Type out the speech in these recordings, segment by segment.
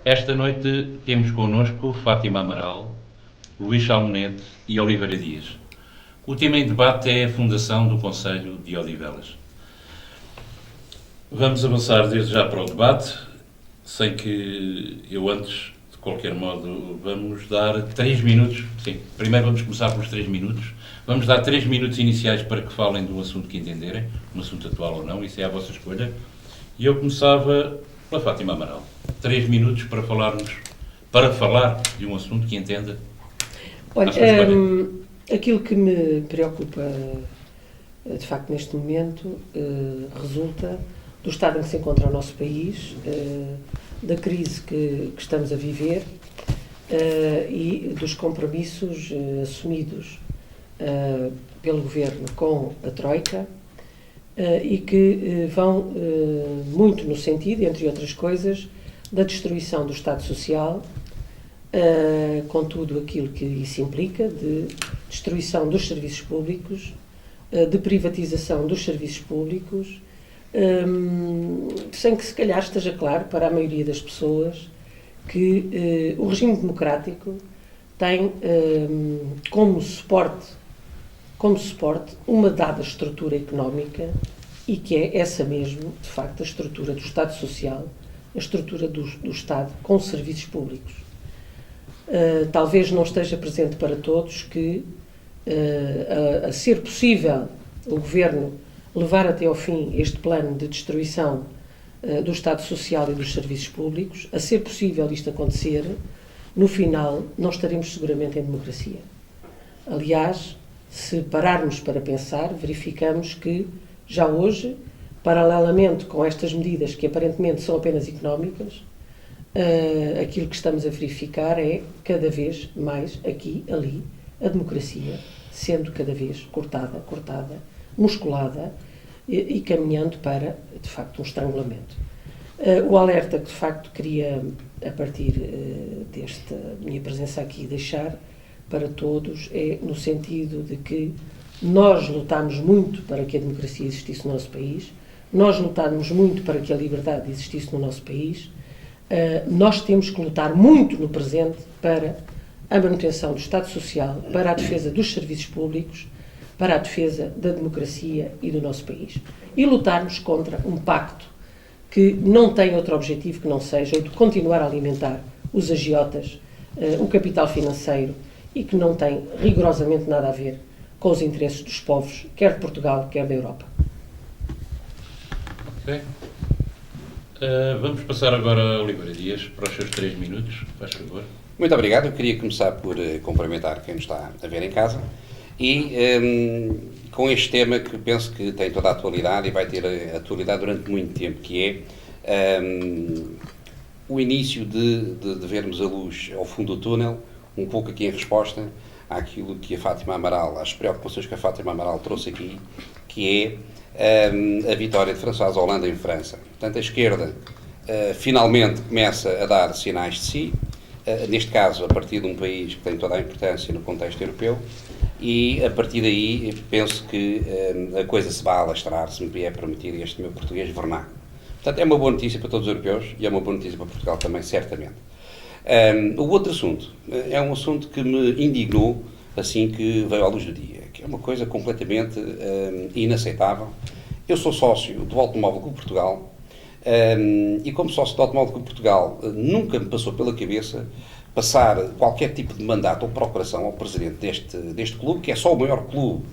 Esta noite temos connosco Fátima Amaral, Luís Almonete e Oliveira Dias. O tema em debate é a fundação do Conselho de Odivelas. Vamos avançar desde já para o debate, sem que eu antes, de qualquer modo, vamos dar 3 minutos. Sim, primeiro vamos começar pelos 3 minutos. Vamos dar 3 minutos iniciais para que falem do assunto que entenderem, um assunto atual ou não, isso é a vossa escolha. E eu começava pela Fátima Amaral. 3 minutos para falar de um assunto que entenda. Olha, aquilo que me preocupa, de facto, neste momento, resulta do estado em que se encontra o nosso país, da crise que estamos a viver e dos compromissos assumidos pelo Governo com a Troika e que vão muito no sentido, entre outras coisas, da destruição do Estado Social, com tudo aquilo que isso implica, de destruição dos serviços públicos, de privatização dos serviços públicos, sem que se calhar esteja claro para a maioria das pessoas que o regime democrático tem como suporte uma dada estrutura económica e que é essa mesmo, de facto, a estrutura do Estado Social, a estrutura do Estado com serviços públicos. Talvez não esteja presente para todos que, a ser possível o Governo levar até ao fim este plano de destruição do Estado Social e dos serviços públicos, a ser possível isto acontecer, no final não estaremos seguramente em democracia. Aliás, se pararmos para pensar, verificamos que já hoje, paralelamente com estas medidas que aparentemente são apenas económicas, aquilo que estamos a verificar é cada vez mais aqui, ali, a democracia sendo cada vez cortada, musculada e caminhando para, de facto, um estrangulamento. O alerta que, de facto, queria, a partir desta minha presença aqui, deixar para todos é no sentido de que nós lutámos muito para que a democracia existisse no nosso país, nós lutámos muito para que a liberdade existisse no nosso país, nós temos que lutar muito no presente para a manutenção do Estado Social, para a defesa dos serviços públicos, para a defesa da democracia e do nosso país. E lutarmos contra um pacto que não tem outro objetivo que não seja o de continuar a alimentar os agiotas, o capital financeiro, e que não tem rigorosamente nada a ver com os interesses dos povos, quer de Portugal, quer da Europa. Ok. Vamos passar agora a Oliveira Dias para os seus 3 minutos, faz favor. Muito obrigado. Eu queria começar por cumprimentar quem nos está a ver em casa e com este tema que penso que tem toda a atualidade e vai ter a atualidade durante muito tempo, que é o início de vermos a luz ao fundo do túnel, um pouco aqui em resposta àquilo que a Fátima Amaral, às preocupações que a Fátima Amaral trouxe aqui, que é a vitória de François Hollande em França. Portanto, a esquerda finalmente começa a dar sinais de si, neste caso a partir de um país que tem toda a importância no contexto europeu, e a partir daí penso que a coisa se vai alastrar, se me é permitido este meu português vernáculo. Portanto, é uma boa notícia para todos os europeus e é uma boa notícia para Portugal também, certamente. O outro assunto é um assunto que me indignou assim que veio à luz do dia, que é uma coisa completamente inaceitável. Eu sou sócio do Automóvel Clube Portugal e como sócio do Automóvel Clube Portugal nunca me passou pela cabeça passar qualquer tipo de mandato ou procuração ao presidente deste clube, que é só o maior clube,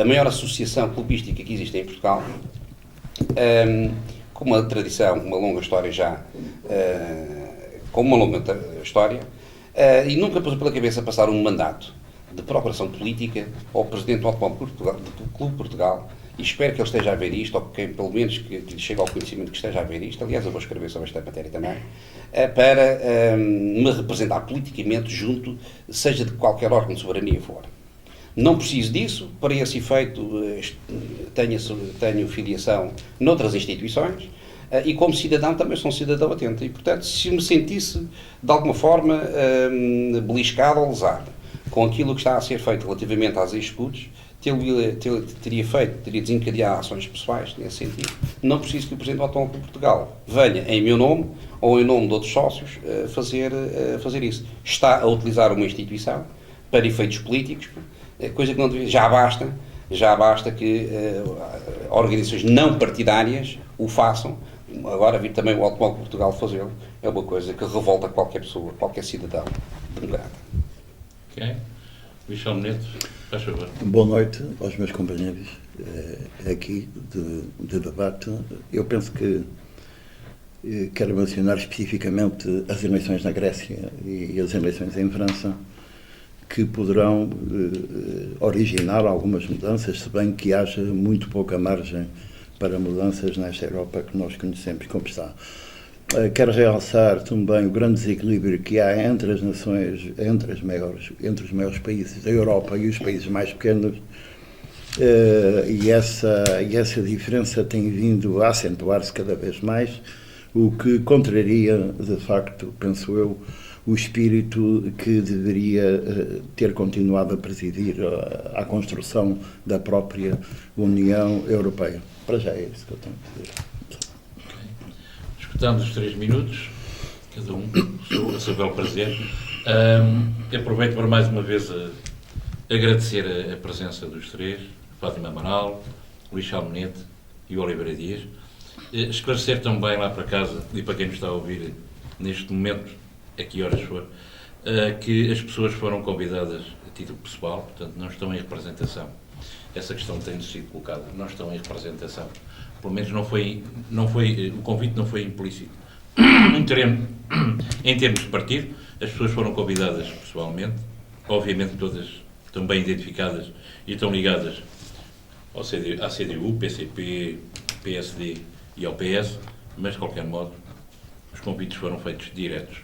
a maior associação clubística que existe em Portugal, com uma tradição, uma longa história já, com uma longa história, e nunca passou pela cabeça passar um mandato de procuração política ao presidente do Automóvel Clube Portugal, e espero que ele esteja a ver isto, ou que pelo menos que lhe chegue ao conhecimento que esteja a ver isto. Aliás, eu vou escrever sobre esta matéria também, para me representar politicamente junto, seja de qualquer órgão de soberania for. Não preciso disso, para esse efeito tenho filiação noutras instituições, e como cidadão também sou um cidadão atento, e portanto se me sentisse de alguma forma beliscado ou lesado com aquilo que está a ser feito relativamente às escutas, teria feito, teria desencadeado ações pessoais nesse sentido. Não preciso que o Presidente do Automóvel Clube de Portugal venha em meu nome ou em nome de outros sócios fazer isso. Está a utilizar uma instituição para efeitos políticos, coisa que não devia, já basta que organizações não partidárias o façam. Agora vir também o Automóvel Clube de Portugal fazê-lo é uma coisa que revolta qualquer pessoa, qualquer cidadão democrata. Ok. Michel Menezes, faz favor. Boa noite aos meus companheiros aqui de debate. Eu penso que quero mencionar especificamente as eleições na Grécia e as eleições em França, que poderão originar algumas mudanças, se bem que haja muito pouca margem para mudanças nesta Europa que nós conhecemos como está. Quero realçar também o grande desequilíbrio que há entre as nações, entre os maiores países da Europa e os países mais pequenos, e essa diferença tem vindo a acentuar-se cada vez mais, o que contraria, de facto, penso eu, o espírito que deveria ter continuado a presidir à construção da própria União Europeia. Para já é isso que eu tenho a dizer. Escutamos os 3 minutos, cada um, a seu belo prazer. Aproveito para mais uma vez agradecer a presença dos três, Fátima Amaral, Luís Salmonete e Oliveira Dias. Esclarecer também lá para casa, e para quem nos está a ouvir neste momento, a que horas for, que as pessoas foram convidadas a título pessoal, portanto não estão em representação. Essa questão tem sido colocada, não estão em representação. Pelo menos o convite não foi implícito. Em termos de partido, as pessoas foram convidadas pessoalmente, obviamente todas estão bem identificadas e estão ligadas à CDU, PCP, PSD e ao PS, mas de qualquer modo os convites foram feitos diretos.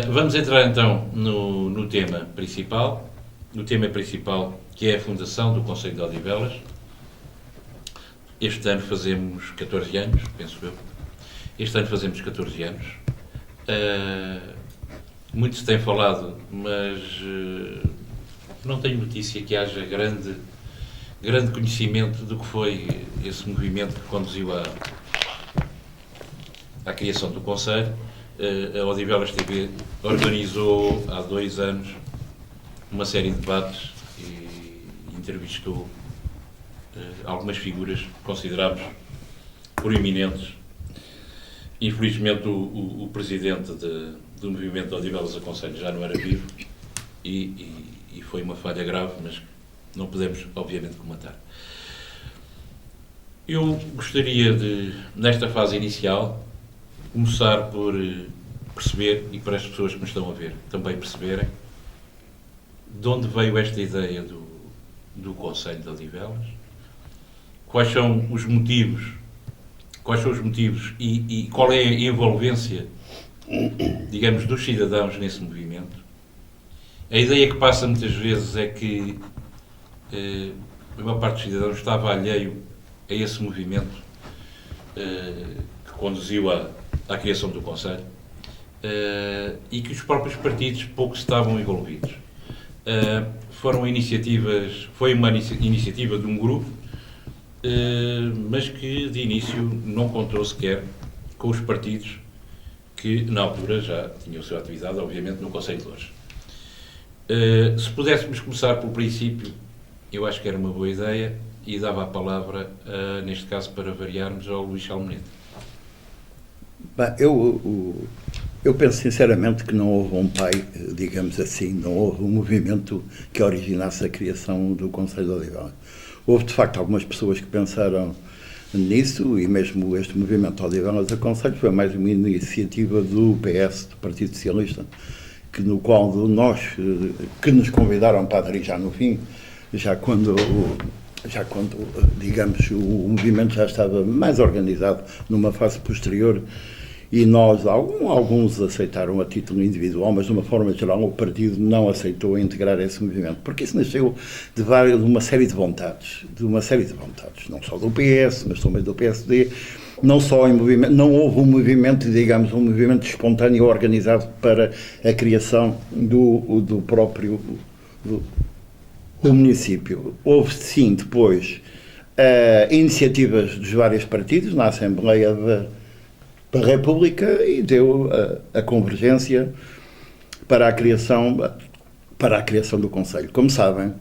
Vamos entrar então no tema principal, que é a fundação do Conselho de Odivelas. Este ano fazemos 14 anos, penso eu. Este ano fazemos 14 anos. Muito se tem falado, mas não tenho notícia que haja grande conhecimento do que foi esse movimento que conduziu à criação do Conselho. A Odivelas TV organizou há 2 anos uma série de debates e entrevistou algumas figuras que consideramos proeminentes. Infelizmente o presidente do movimento de Odivelas a Conselho já não era vivo e foi uma falha grave, mas não podemos obviamente comentar. Eu gostaria de, nesta fase inicial, começar por perceber, e para as pessoas que me estão a ver também perceberem, de onde veio esta ideia do Conselho de Odivelas, quais são os motivos e qual é a envolvência, digamos, dos cidadãos nesse movimento. A ideia que passa muitas vezes é que a maior parte dos cidadãos estava alheio a esse movimento que conduziu à criação do Conselho e que os próprios partidos pouco estavam envolvidos. Foi uma iniciativa de um grupo, mas que de início não contou sequer com os partidos que na altura já tinham a sua atividade, obviamente, no Conselho de Loures. Se pudéssemos começar pelo princípio, eu acho que era uma boa ideia e dava a palavra, neste caso, para variarmos, ao Luís Salmonete. Bem, eu penso sinceramente que não houve um pai, digamos assim, não houve um movimento que originasse a criação do Conselho de Odivelas. Houve, de facto, algumas pessoas que pensaram nisso, e mesmo este movimento de Odivelas a Conselho foi mais uma iniciativa do PS, do Partido Socialista, no qual que nos convidaram para aderir já no fim, já quando, digamos, o movimento já estava mais organizado numa fase posterior, e nós, alguns aceitaram a título individual, mas de uma forma geral o partido não aceitou integrar esse movimento, porque isso nasceu de uma série de vontades, não só do PS, mas também do PSD, não só em movimento, não houve um movimento, digamos, um movimento espontâneo organizado para a criação do próprio o município. Houve, sim, depois iniciativas dos vários partidos na Assembleia da República e deu a convergência para a criação do Conselho. Como sabem,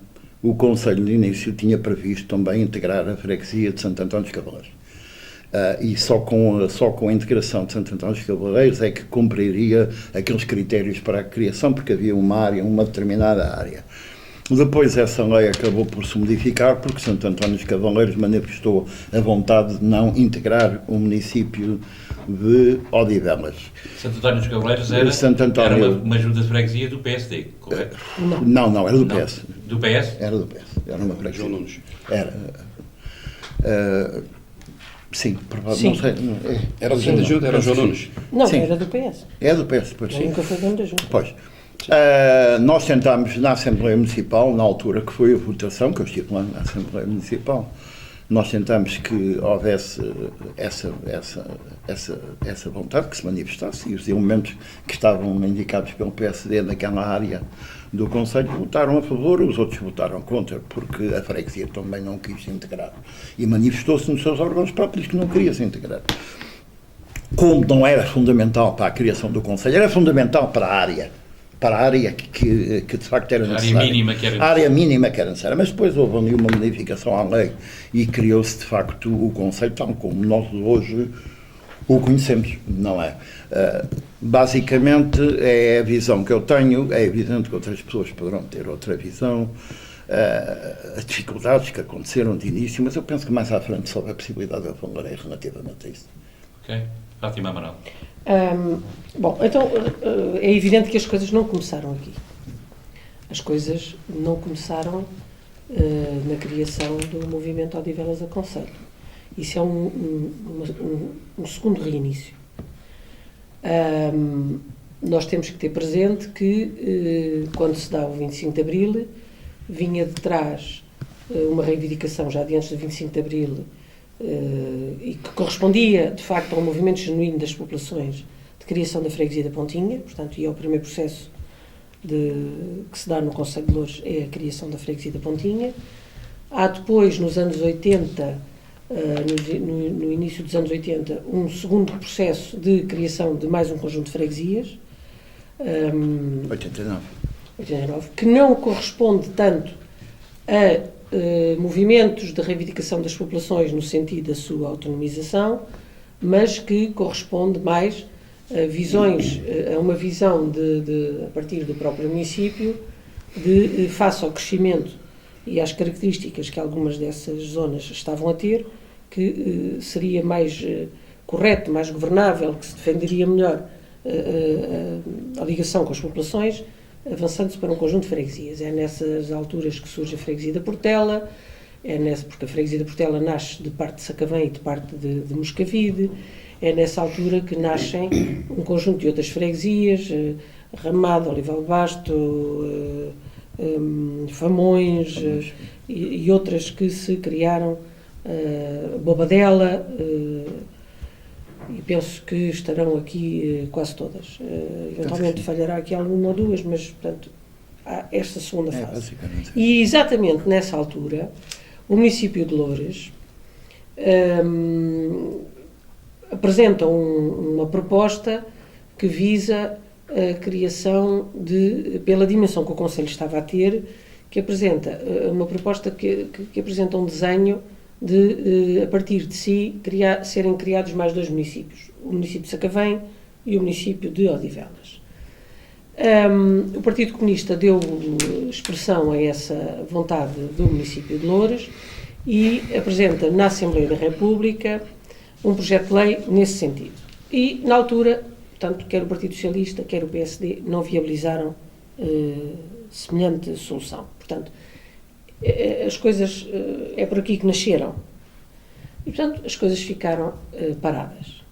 o Conselho, de início, tinha previsto também integrar a freguesia de Santo Antão dos Cavaleiros. E só com a integração de Santo Antão dos Cavaleiros é que cumpriria aqueles critérios para a criação, porque havia uma determinada área. Depois essa lei acabou por se modificar, porque Santo Antão dos Cavaleiros manifestou a vontade de não integrar o município de Odivelas. Santo António dos Cavaleiros era uma junta de freguesia do PSD, correto? Não, era do PS. Do PS? Era do PS. Era uma freguesia. João Nunes. Era. Sim, provavelmente. Era o presidente da Junta, era o João Nunes. Não, Sim. era do PS. É do PS, pois sim. Nunca foi dono da Junta. Pois. Nós tentámos na Assembleia Municipal, na altura que foi a votação, que eu estive lá na Assembleia Municipal, nós tentámos que houvesse essa vontade, que se manifestasse, e os elementos que estavam indicados pelo PSD naquela área do Conselho votaram a favor, os outros votaram contra, porque a freguesia também não quis se integrar. E manifestou-se nos seus órgãos próprios que não queria se integrar. Como não era fundamental para a criação do Conselho, era fundamental para a área que de facto era necessária. A área mínima que era necessária. Mas depois houve ali uma modificação à lei e criou-se de facto o Conselho tal como nós hoje o conhecemos, não é? Basicamente é a visão que eu tenho, é evidente que outras pessoas poderão ter outra visão, as dificuldades que aconteceram de início, mas eu penso que mais à frente só a possibilidade de eu falarei relativamente a isso. Ok. Fátima Amaral. Bom, então é evidente que as coisas não começaram aqui. As coisas não começaram na criação do movimento Odivelas a Conselho. Isso é um segundo reinício. Nós temos que ter presente que quando se dá o 25 de Abril, vinha de trás uma reivindicação já de antes do 25 de Abril e que correspondia, de facto, a um movimento genuíno das populações de criação da freguesia da Pontinha, portanto, e é o primeiro processo que se dá no Conselho de Loures, é a criação da freguesia da Pontinha. Há depois, nos anos 80, no início dos anos 80, um segundo processo de criação de mais um conjunto de freguesias. 89, que não corresponde tanto a movimentos de reivindicação das populações no sentido da sua autonomização, mas que corresponde mais a uma visão a partir do próprio município, face ao crescimento e às características que algumas dessas zonas estavam a ter, que seria mais correto, mais governável, que se defenderia melhor a ligação com as populações, avançando-se para um conjunto de freguesias. É nessas alturas que surge a freguesia da Portela, porque a freguesia da Portela nasce de parte de Sacavém e de parte de Moscavide. É nessa altura que nascem um conjunto de outras freguesias, Ramada, Olival Basto, Famões e outras que se criaram, Bobadela, e penso que estarão aqui quase todas. Eventualmente falhará aqui alguma ou duas, mas, portanto, há esta segunda fase. E exatamente nessa altura, o município de Loures apresenta uma proposta que visa a criação pela dimensão que o Conselho estava a ter, que apresenta uma proposta que apresenta um desenho a partir de si, serem criados mais dois municípios, o município de Sacavém e o município de Odivelas. O Partido Comunista deu expressão a essa vontade do município de Loures e apresenta na Assembleia da República um projeto de lei nesse sentido. E, na altura, tanto quer o Partido Socialista, quer o PSD, não viabilizaram semelhante solução. Portanto, as coisas, é por aqui que nasceram. E, portanto, as coisas ficaram paradas.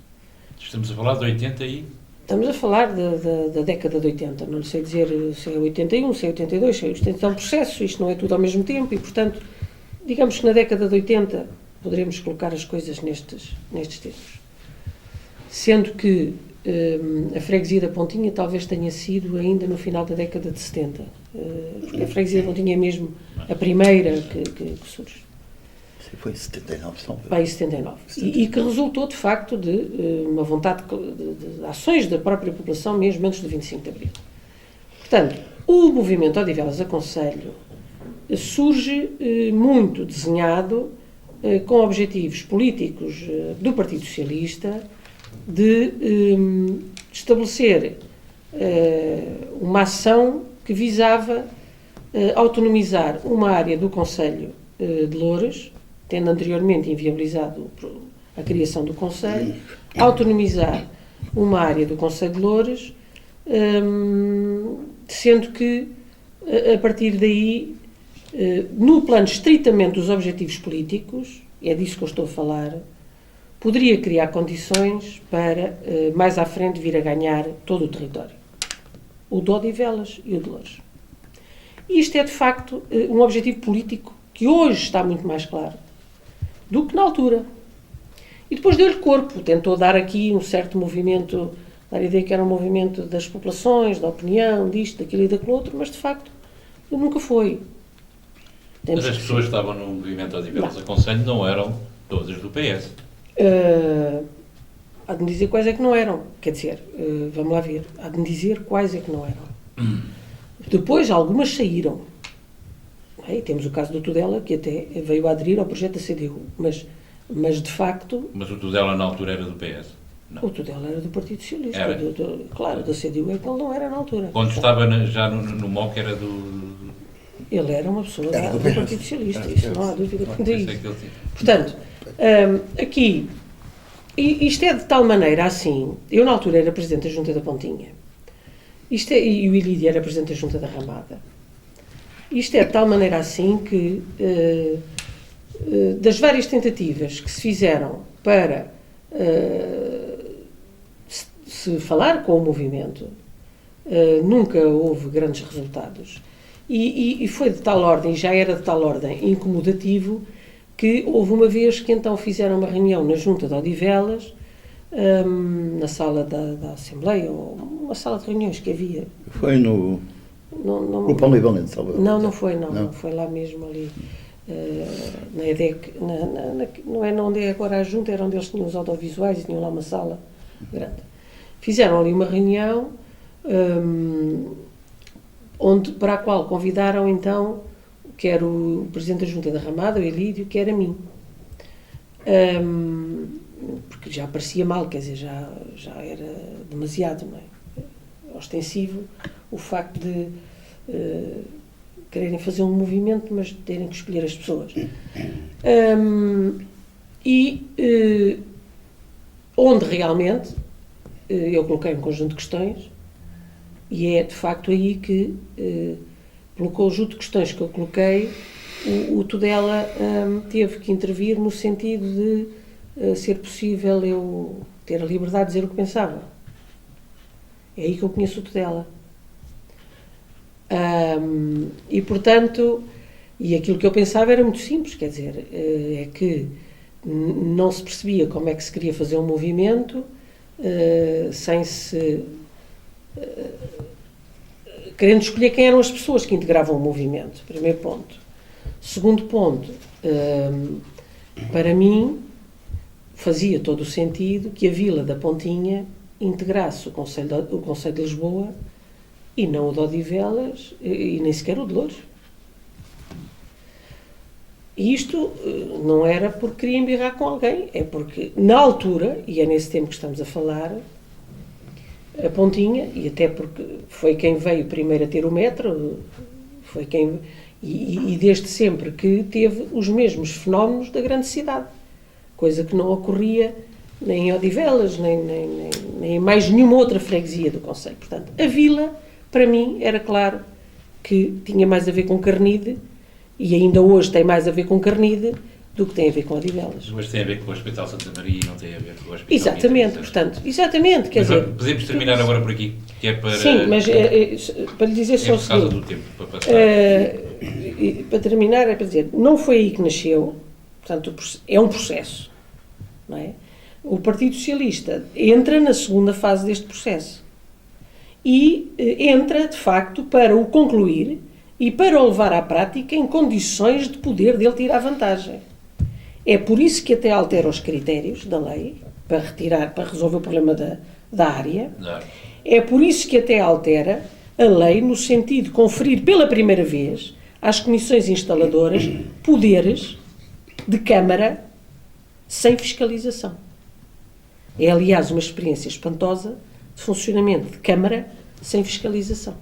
Estamos a falar de 80 e... Estamos a falar da década de 80. Não sei dizer se é 81, se é 82, se é 80. É um processo, isto não é tudo ao mesmo tempo e, portanto, digamos que na década de 80 poderemos colocar as coisas nestes termos. Sendo que a freguesia da Pontinha talvez tenha sido ainda no final da década de 70. Porque a freguesia da Pontinha é mesmo a primeira que surge. Foi em 79, salvo. Vai em 79. E que resultou, de facto, de uma vontade de ações da própria população, mesmo antes do 25 de Abril. Portanto, o movimento Odivelas Aconselho surge muito desenhado com objetivos políticos do Partido Socialista de estabelecer uma ação que visava autonomizar uma área do Conselho de Loures, tendo anteriormente inviabilizado a criação do Conselho, autonomizar uma área do Conselho de Loures, sendo que, a partir daí, no plano estritamente dos objetivos políticos, é disso que eu estou a falar, poderia criar condições para, mais à frente, vir a ganhar todo o território. O de Odivelas e o de Loures. E isto é, de facto, um objetivo político que hoje está muito mais claro do que na altura. E depois deu-lhe corpo, tentou dar aqui um certo movimento, dar a ideia que era um movimento das populações, da opinião, disto, daquilo e daquilo outro, mas de facto nunca foi. Mas as pessoas que estavam no movimento Odivelas Aconselho não eram todas do PS. Há de me dizer quais é que não eram. Quer dizer, vamos lá ver, há de me dizer quais é que não eram. Depois algumas saíram. E temos o caso do Tudela, que até veio a aderir ao projeto da CDU, mas de facto... Mas o Tudela na altura era do PS? Não. O Tudela era do Partido Socialista. Era. Claro, da CDU é que ele não era na altura. Quando estava já no MOC era do... Ele era uma pessoa Era do do Partido Socialista, isso não há dúvida quanto a Isso é isso. que ele tinha. Portanto, aqui, isto é de tal maneira assim, eu na altura era Presidente da Junta da Pontinha, e o Ilídio era Presidente da Junta da Ramada. Isto é de tal maneira assim que, das várias tentativas que se fizeram para se falar com o movimento, nunca houve grandes resultados. E foi de tal ordem, já era de tal ordem incomodativo, que houve uma vez que então fizeram uma reunião na Junta de Odivelas, na sala da Assembleia, ou uma sala de reuniões que havia. Foi no Pão Libanês de Salvador. Não foi, não foi lá mesmo ali, na EDEC, não é onde é agora a Junta, era onde eles tinham os audiovisuais e tinham lá uma sala grande. Fizeram ali uma reunião, para a qual convidaram então, quer o Presidente da Junta da Ramada, o Ilídio, quer a mim. Porque já parecia mal, quer dizer, já era demasiado, não é? Ostensivo o facto de quererem fazer um movimento, mas terem que escolher as pessoas. Onde realmente eu coloquei um conjunto de questões, e é de facto aí que, pelo conjunto de questões que eu coloquei, o Tudela teve que intervir no sentido de ser possível eu ter a liberdade de dizer o que pensava. É aí que eu conheço o Tudela. E portanto, e aquilo que eu pensava era muito simples, quer dizer, é que não se percebia como é que se queria fazer um movimento sem se... querendo escolher quem eram as pessoas que integravam o movimento, primeiro ponto. Segundo ponto, para mim, fazia todo o sentido que a Vila da Pontinha integrasse o Conselho de Lisboa e não o de Odivelas e nem sequer o de Loures. E isto não era porque queria embirrar com alguém, é porque, na altura, e é nesse tempo que estamos a falar, a Pontinha, e até porque foi quem veio primeiro a ter o metro, foi quem... E desde sempre que teve os mesmos fenómenos da grande cidade, coisa que não ocorria nem em Odivelas, nem em mais nenhuma outra freguesia do concelho. Portanto, a vila, para mim, era claro que tinha mais a ver com Carnide, e ainda hoje tem mais a ver com Carnide do que tem a ver com Odivelas. Mas tem a ver com o Hospital Santa Maria e não tem a ver com o Hospital... Exatamente, portanto, exatamente, quer dizer... Podemos terminar agora por aqui, que é para... Sim, mas para lhe dizer só o seguinte... É por causa do tempo, para passar. Para terminar, é para dizer, não foi aí que nasceu, portanto, é um processo, não é? O Partido Socialista entra na segunda fase deste processo e entra, de facto, para o concluir e para o levar à prática em condições de poder dele tirar vantagem. É por isso que até altera os critérios da lei, para resolver o problema da área. Não. É por isso que até altera a lei no sentido de conferir pela primeira vez às comissões instaladoras poderes de Câmara sem fiscalização. É, aliás, uma experiência espantosa de funcionamento de Câmara sem fiscalização.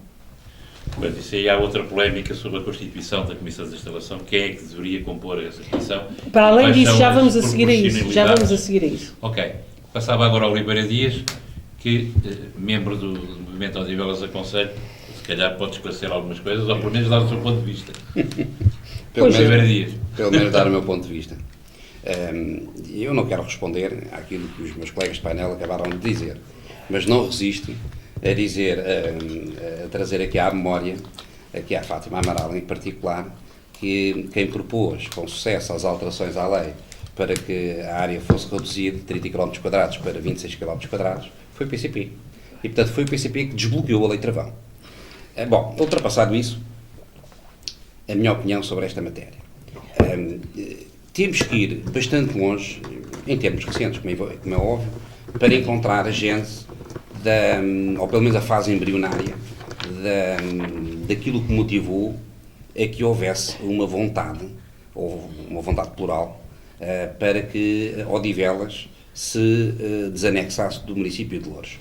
Mas isso aí há outra polémica sobre a constituição da Comissão de Instalação. Quem é que deveria compor essa comissão? Para além Quais disso, são já as vamos a seguir a isso. Já proporcionalidades? vamos a seguir a isso. Ok. Passava agora ao Oliveira Dias, que, membro do Movimento Odivelas Aconselho, se calhar pode esclarecer algumas coisas, ou pelo menos dar o seu ponto de vista. Oliveira Dias. Pelo menos dar o meu ponto de vista. Eu não quero responder àquilo que os meus colegas de painel acabaram de dizer, mas não resisto a dizer, a trazer aqui à memória, aqui à Fátima Amaral em particular, que quem propôs com sucesso as alterações à lei para que a área fosse reduzida de 30 km para 26 km foi o PCP. E, portanto, foi o PCP que desbloqueou a Lei Travão. Bom, ultrapassado isso, a minha opinião sobre esta matéria. Temos que ir bastante longe, em termos recentes, como é óbvio, para encontrar a gênese, ou pelo menos a fase embrionária, daquilo que motivou a que houvesse uma vontade, ou uma vontade plural, para que Odivelas se desanexasse do município de Loures.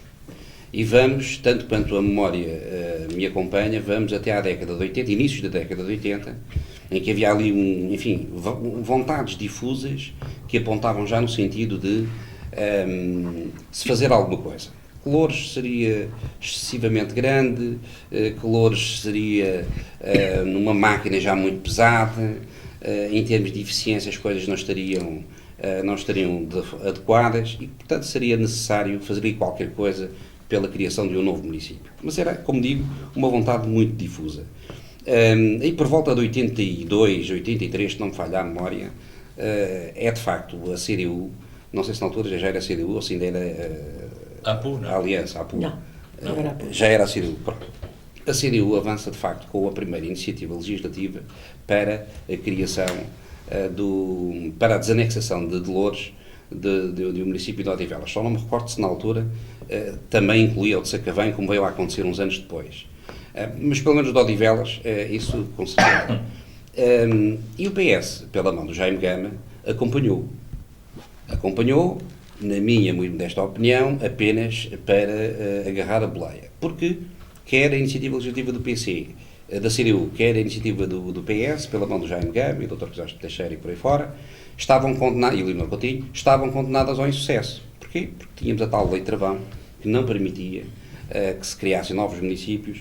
E vamos, tanto quanto a memória me acompanha, vamos até à década de 80, inícios da década de 80, em que havia ali, vontades difusas que apontavam já no sentido de se fazer alguma coisa. Que Loures seria excessivamente grande, que Loures seria numa máquina já muito pesada, em termos de eficiência as coisas não estariam adequadas e, portanto, seria necessário fazer qualquer coisa pela criação de um novo município. Mas era, como digo, uma vontade muito difusa. E por volta de 82, 83, se não me falha a memória, é de facto a CDU, não sei se na altura já era a CDU ou se ainda era a Aliança, a APU. Não era a APU. Já era a CDU, pronto. A CDU avança de facto com a primeira iniciativa legislativa para a criação para a desanexação de Loures do município de Odivelas. Só não me recordo se na altura também incluía o de Sacavém, como veio a acontecer uns anos depois. Mas pelo menos de Odivelas, isso com certeza. E o PS, pela mão do Jaime Gama, acompanhou, na minha muito modesta opinião, apenas para agarrar a boleia. Porque quer a iniciativa legislativa do PC, da CDU, quer a iniciativa do PS, pela mão do Jaime Gama e do Dr. Crisóstomo Teixeira e por aí fora, estavam condenadas, e Leonor Coutinho, estavam condenadas ao insucesso. Porquê? Porque tínhamos a tal Lei Travão, que não permitia que se criassem novos municípios,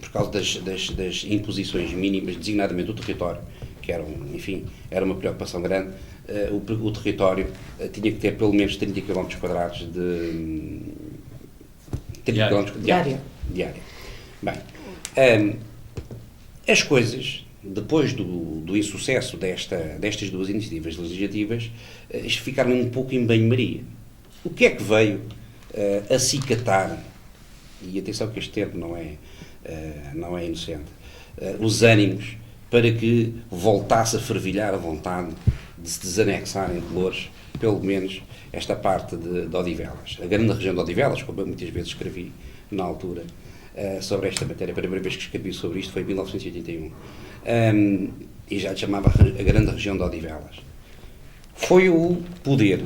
por causa das imposições mínimas, designadamente do território, que era uma preocupação grande. O território tinha que ter pelo menos 30 km quadrados de área. Bem, as coisas, depois do insucesso destas duas iniciativas legislativas, ficaram um pouco em banho-maria. O que é que veio acicatar, e atenção que este termo não é inocente, os ânimos para que voltasse a fervilhar a vontade de se desanexarem de Loures, pelo menos esta parte de Odivelas. A grande região de Odivelas, como eu muitas vezes escrevi na altura sobre esta matéria, a primeira vez que escrevi sobre isto foi em 1981, e já lhe chamava a grande região de Odivelas. Foi o poder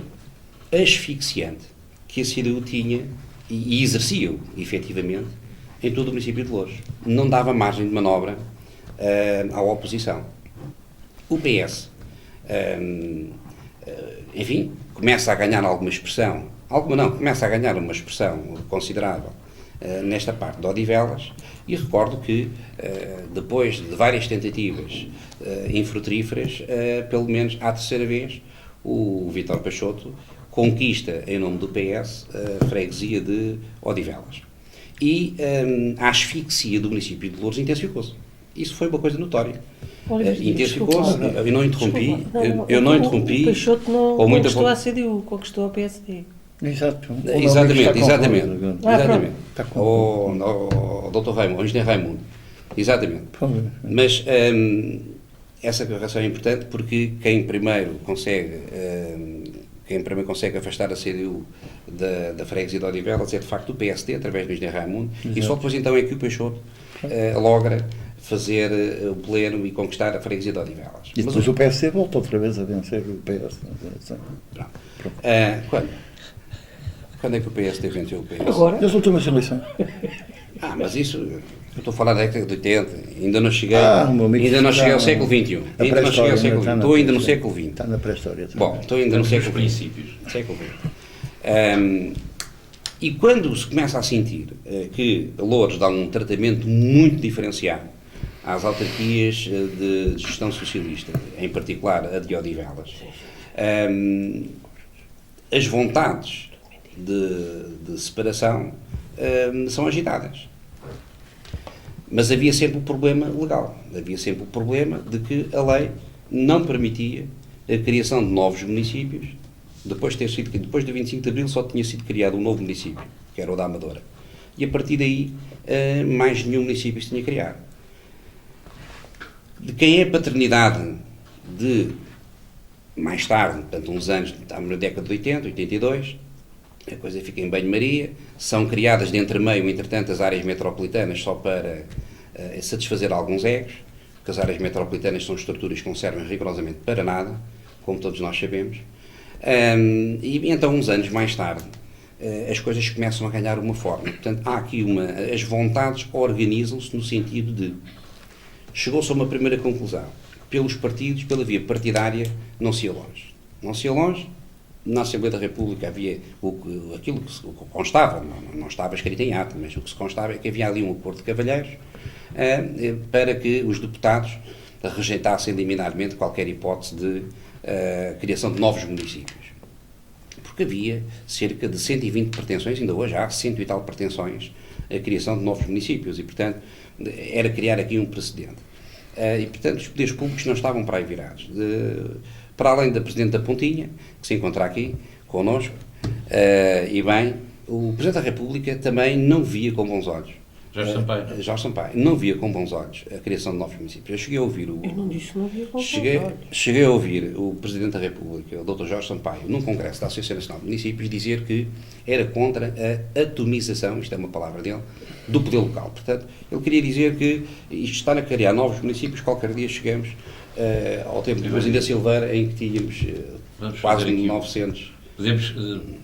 asfixiante que a CDU tinha e exercia-o, efetivamente, em todo o município de Loures. Não dava margem de manobra à oposição. O PS, começa a ganhar alguma expressão, começa a ganhar uma expressão considerável nesta parte de Odivelas, e recordo que, depois de várias tentativas infrutíferas, pelo menos à terceira vez, o Vítor Peixoto conquista, em nome do PS, a freguesia de Odivelas. E a asfixia do município de Loures intensificou-se. Isso foi uma coisa notória. Intensificou-se. Eu não interrompi. O Peixoto não conquistou a CDU, conquistou a PSD. Exato. Exatamente. Está com- Ou Dr. Raimundo, ao engenheiro Raimundo. Exatamente. Por favor. Mas essa correção é importante porque quem primeiro consegue afastar a CDU da freguesia de Odivelas é de facto o PSD, através do engenheiro Raimundo, e só depois então é que o Peixoto logra fazer o pleno e conquistar a freguesia de Odivelas. E depois o PSD volta outra vez a vencer o PS. Pronto. Quando? Quando é que o PSD venceu o PS? Agora, Nas últimas eleições. Mas isso, eu estou a falar da década de 80, ainda não cheguei, meu amigo, ainda não cheguei ao está século XXI, na ainda não cheguei ao pré-história, século XX, está na estou ainda no pré-história. século XX. Está na pré-história. Bom, estou ainda no Estamos século nos XX. princípios. Século XX. E quando se começa a sentir que Loures dá um tratamento muito diferenciado às autarquias de gestão socialista, em particular a de Odivelas, as vontades de separação são agitadas. Mas havia sempre o problema legal, havia sempre o problema de que a lei não permitia a criação de novos municípios. Depois do 25 de Abril só tinha sido criado um novo município, que era o da Amadora. E a partir daí mais nenhum município se tinha criado. De quem é a paternidade de, mais tarde, portanto uns anos, estamos na década de 80, 82, a coisa fica em banho-maria, são criadas de entremeio, entretanto, as áreas metropolitanas só para satisfazer alguns egos, porque as áreas metropolitanas são estruturas que não servem rigorosamente para nada, como todos nós sabemos. E então, uns anos mais tarde, as coisas começam a ganhar uma forma. Portanto, há aqui as vontades organizam-se no sentido de chegou-se a uma primeira conclusão. Pelos partidos, pela via partidária, não se ia longe. Não se ia longe. Na Assembleia da República havia aquilo que constava, não estava escrito em ato, mas o que se constava é que havia ali um acordo de cavalheiros para que os deputados rejeitassem liminarmente qualquer hipótese de criação de novos municípios. Porque havia cerca de 120 pretensões, ainda hoje há 100 e tal pretensões, a criação de novos municípios e, portanto, era criar aqui um precedente. E, portanto, os poderes públicos não estavam para aí virados. Para além da Presidente da Pontinha, que se encontra aqui connosco, e bem, o Presidente da República também não via com bons olhos. Jorge Sampaio não via com bons olhos a criação de novos municípios. Eu cheguei a ouvir eu não disse que não havia com cheguei a ouvir o Presidente da República, o Dr. Jorge Sampaio, num congresso da Associação Nacional de Municípios, dizer que era contra a atomização, isto é uma palavra dele, do poder local. Portanto, ele queria dizer que isto está a criar novos municípios, qualquer dia chegamos ao tempo de Presidente Silveira, em que tínhamos quase 900.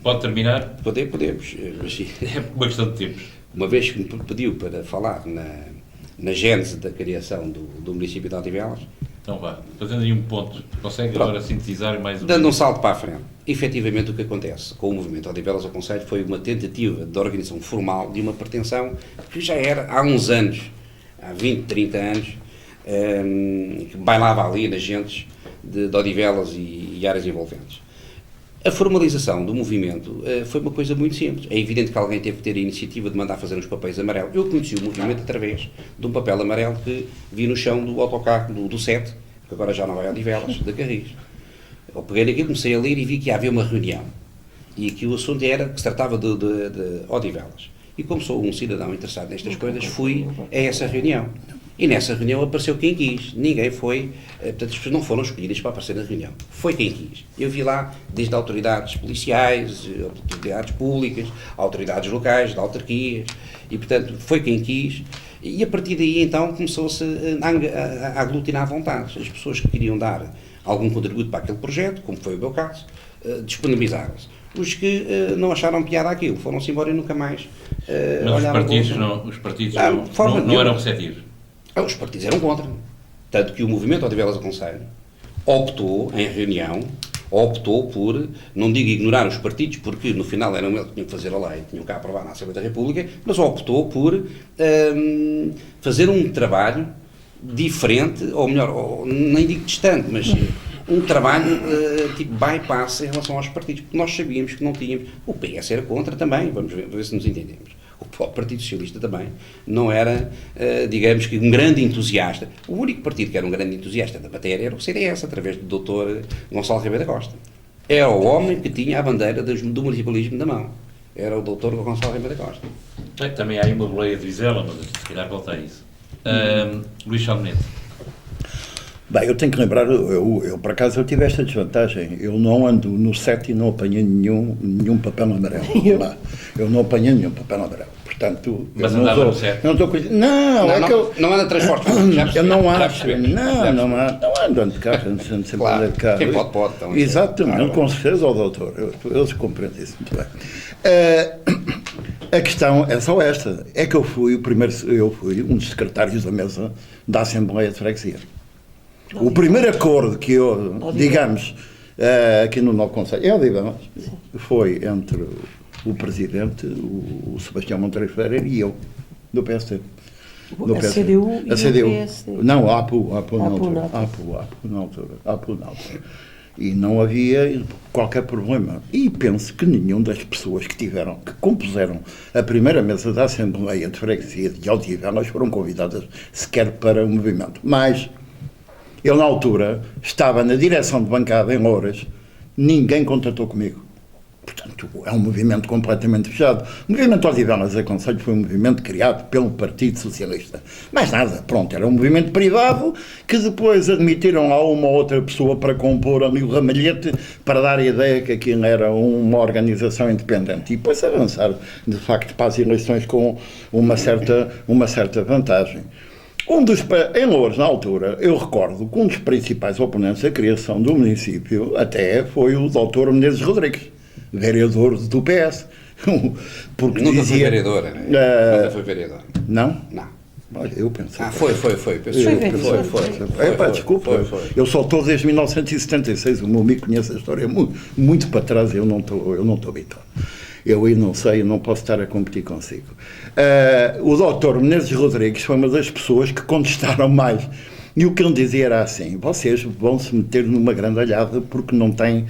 Pode terminar? Podemos. Mas, É uma questão de tempos. uma vez que me pediu para falar na gênese da criação do município de Odivelas. Então vá, fazendo aí um ponto, consegue Pronto. agora sintetizar mais Dando um salto para a frente, efetivamente o que acontece com o movimento Odivelas ao Conselho foi uma tentativa de organização formal de uma pretensão que já era há uns anos, há 20, 30 anos, que bailava ali nas gentes de Odivelas e áreas envolventes. A formalização do movimento foi uma coisa muito simples. É evidente que alguém teve que ter a iniciativa de mandar fazer uns papéis amarelos. Eu conheci o movimento através de um papel amarelo que vi no chão do autocarro do 7, que agora já não vai a Odivelas, da Carris. Eu peguei naquilo, comecei a ler e vi que ia haver uma reunião. E que o assunto era que se tratava de Odivelas. E como sou um cidadão interessado nestas coisas, fui a essa reunião. E nessa reunião apareceu quem quis. Ninguém foi, portanto, as pessoas não foram escolhidas para aparecer na reunião. Foi quem quis. Eu vi lá, desde autoridades policiais, autoridades públicas, autoridades locais, de autarquias, e, portanto, foi quem quis. E a partir daí, então, começou-se a aglutinar vontades. As pessoas que queriam dar algum contributo para aquele projeto, como foi o meu caso, disponibilizaram-se. Os que não acharam piada aquilo foram-se embora e nunca mais olharam. Os partidos não eram receptivos. Os partidos eram contra. Tanto que o movimento Odivelas ao Conselho optou, em reunião, por, não digo ignorar os partidos, porque no final eram eles que tinham que fazer a lei, tinham que aprovar na Assembleia da República, mas optou por fazer um trabalho diferente, ou melhor, nem digo distante, mas um trabalho tipo bypass em relação aos partidos, porque nós sabíamos que não tínhamos. O PS era contra também, vamos ver se nos entendemos. O Partido Socialista também não era, digamos que, um grande entusiasta. O único partido que era um grande entusiasta da matéria era o CDS, através do Dr. Gonçalo Ribeiro da Costa. Era o homem que tinha a bandeira do municipalismo na mão. Era o Dr. Gonçalo Ribeiro da Costa. Bem, também há aí uma boleia de Vizela, mas se calhar volta a isso. Luís Salmonete. Bem, eu tenho que lembrar, eu por acaso eu tive esta desvantagem, eu não ando no set e não apanhei nenhum papel amarelo. Lá. Eu não apanhei nenhum papel amarelo. Portanto, mas eu andava no set? não estou com isso. Não, é que eu... Não anda de transporte público, eu não acho, não ando de carro, ando sempre claro, de carro. quem pode, então. Exatamente, Claro. com certeza, ó doutor, eu compreendo isso muito bem. A questão é só esta, é que eu fui um dos secretários da mesa da Assembleia de Freguesia. O primeiro acordo que eu, digamos, aqui no novo Conselho, foi entre o Presidente, o Sebastião Monteiro Ferreira e eu, do PSD. A CDU e a CDU. o PSD. Não, a APU na altura. E não havia qualquer problema. E penso que nenhum das pessoas que compuseram a primeira mesa da Assembleia de Freguesia de Odivelas foram convidadas sequer para o movimento. Mas eu, na altura, estava na direção de bancada em Louras, ninguém contatou comigo. Portanto, é um movimento completamente fechado. O movimento Odivelas a Conselho foi um movimento criado pelo Partido Socialista. Mais nada, pronto, era um movimento privado que depois admitiram a uma ou outra pessoa para compor ali o ramalhete para dar a ideia que aquilo era uma organização independente. E depois avançar, de facto, para as eleições com uma certa vantagem. Em Louros, na altura, eu recordo que um dos principais oponentes da criação do município até foi o Dr. Menezes Rodrigues, vereador do PS. Porque Nunca dizia, foi vereador, Nunca foi vereador. Não? Não. Olha, eu pensei. Foi. Desculpa. Eu só estou desde 1976, o meu amigo conhece a história muito para trás, eu não estou habituado. Eu aí não sei, eu não posso estar a competir consigo. O Dr. Menezes Rodrigues foi uma das pessoas que contestaram mais. E o que ele dizia era assim: vocês vão se meter numa grandalhada porque não têm